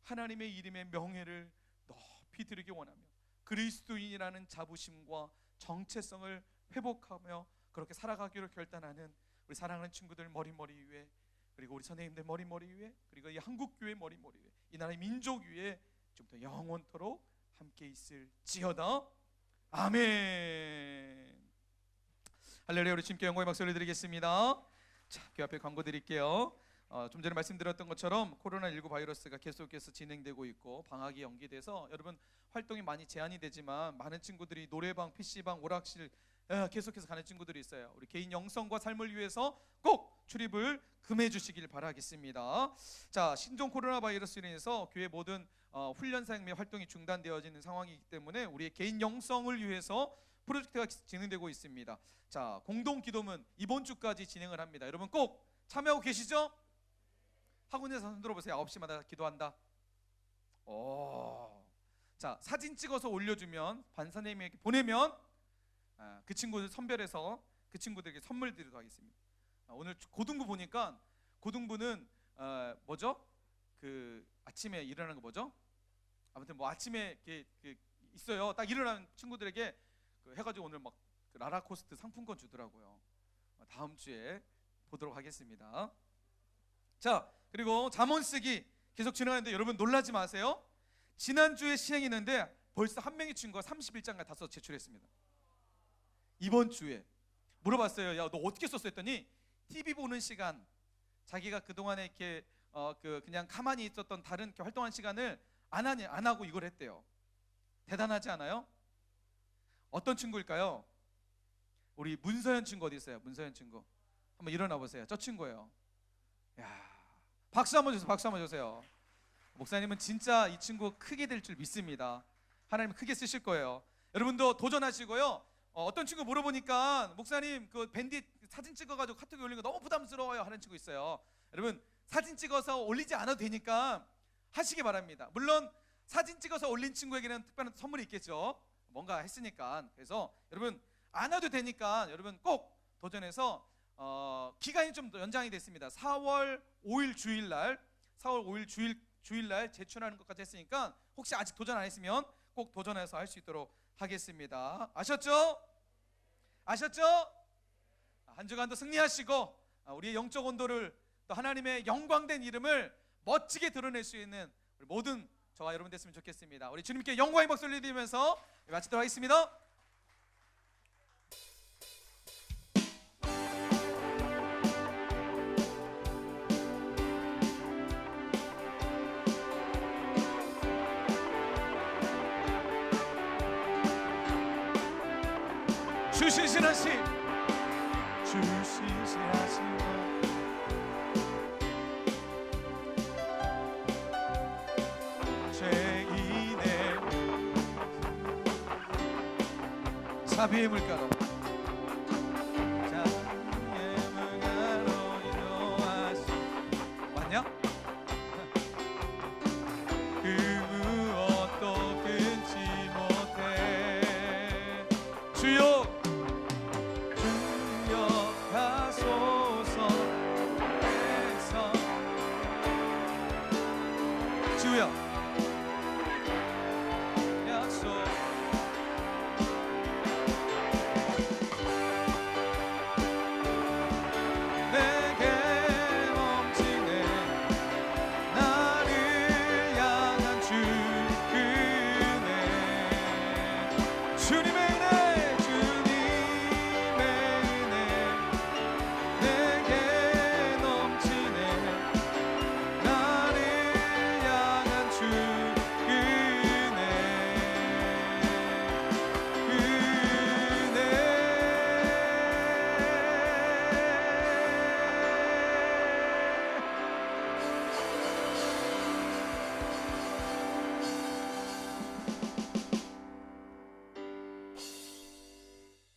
하나님의 이름의 명예를 높이 드리기 원하며 그리스도인이라는 자부심과 정체성을 회복하며 그렇게 살아가기로 결단하는 우리 사랑하는 친구들 머리머리 위에, 그리고 우리 선생님들 머리머리 위에, 그리고 이 한국교회 머리머리 위에, 이 나라의 민족 위에 좀 더 영원토록 함께 있을지어다. 아멘. 할렐루야. 우리 주님께 영광의 박수를 드리겠습니다. 자, 그 앞에 광고 드릴게요. 좀 전에 말씀드렸던 것처럼 코로나19 바이러스가 계속해서 진행되고 있고 방학이 연기돼서 여러분 활동이 많이 제한이 되지만 많은 친구들이 노래방, PC방, 오락실 계속해서 가는 친구들이 있어요. 우리 개인 영성과 삶을 위해서 꼭 출입을 금해 주시길 바라겠습니다. 자, 신종 코로나 바이러스로 인해서 교회 모든 훈련 사역 및 활동이 중단되어지는 상황이기 때문에 우리의 개인 영성을 위해서 프로젝트가 진행되고 있습니다. 자, 공동 기도문 이번 주까지 진행을 합니다. 여러분 꼭 참여하고 계시죠? 학원에서 손 들어보세요. 9시마다 기도한다. 자, 사진 찍어서 올려주면 반사님에게 보내면 그 친구들 선별해서 그 친구들에게 선물 드리도록 하겠습니다. 오늘 고등부 보니까 고등부는 뭐죠? 그 아침에 일어나는 거 뭐죠? 아무튼 뭐 아침에 이렇게 있어요. 딱 일어나는 친구들에게 해가지고 오늘 막 라라코스트 상품권 주더라고요. 다음 주에 보도록 하겠습니다. 자, 그리고 잠언 쓰기 계속 진행하는데 여러분 놀라지 마세요. 지난주에 시행했는데 벌써 한 명이 준 거 31장까지 다 써서 제출했습니다. 이번 주에 물어봤어요. 야, 너 어떻게 썼어? 했더니 TV 보는 시간, 자기가 그동안에 이렇게 그냥 가만히 있었던 다른 이렇게 활동한 시간을 안 하고 이걸 했대요. 대단하지 않아요? 어떤 친구일까요? 우리 문서현 친구 어디 있어요? 문서현 친구 한번 일어나 보세요. 저 친구예요. 야, 박수 한번 주세요. 박수 한번 주세요. 목사님은 진짜 이 친구 크게 될 줄 믿습니다. 하나님 크게 쓰실 거예요. 여러분도 도전하시고요. 어떤 친구 물어보니까 목사님 그 밴딧 사진 찍어가지고 카톡에 올리는 거 너무 부담스러워요 하는 친구 있어요. 여러분 사진 찍어서 올리지 않아도 되니까 하시기 바랍니다. 물론 사진 찍어서 올린 친구에게는 특별한 선물이 있겠죠. 뭔가 했으니까. 그래서 여러분 안 해도 되니까 여러분 꼭 도전해서 기간이 좀 연장이 됐습니다. 4월 5일 주일날 제출하는 것까지 했으니까 혹시 아직 도전 안 했으면 꼭 도전해서 할 수 있도록 하겠습니다. 아셨죠? 아셨죠? 한 주간도 승리하시고 우리의 영적 온도를 또 하나님의 영광된 이름을 멋지게 드러낼 수 있는 우리 모든 저와 여러분 됐으면 좋겠습니다. 우리 주님께 영광의 박수를 드리면서 마치도록 하겠습니다. 주신신하신 죄인의 자비의 물가로 자비의 물가로 인도하시 맞냐? 그 무엇도 끊지 못해 주여 주여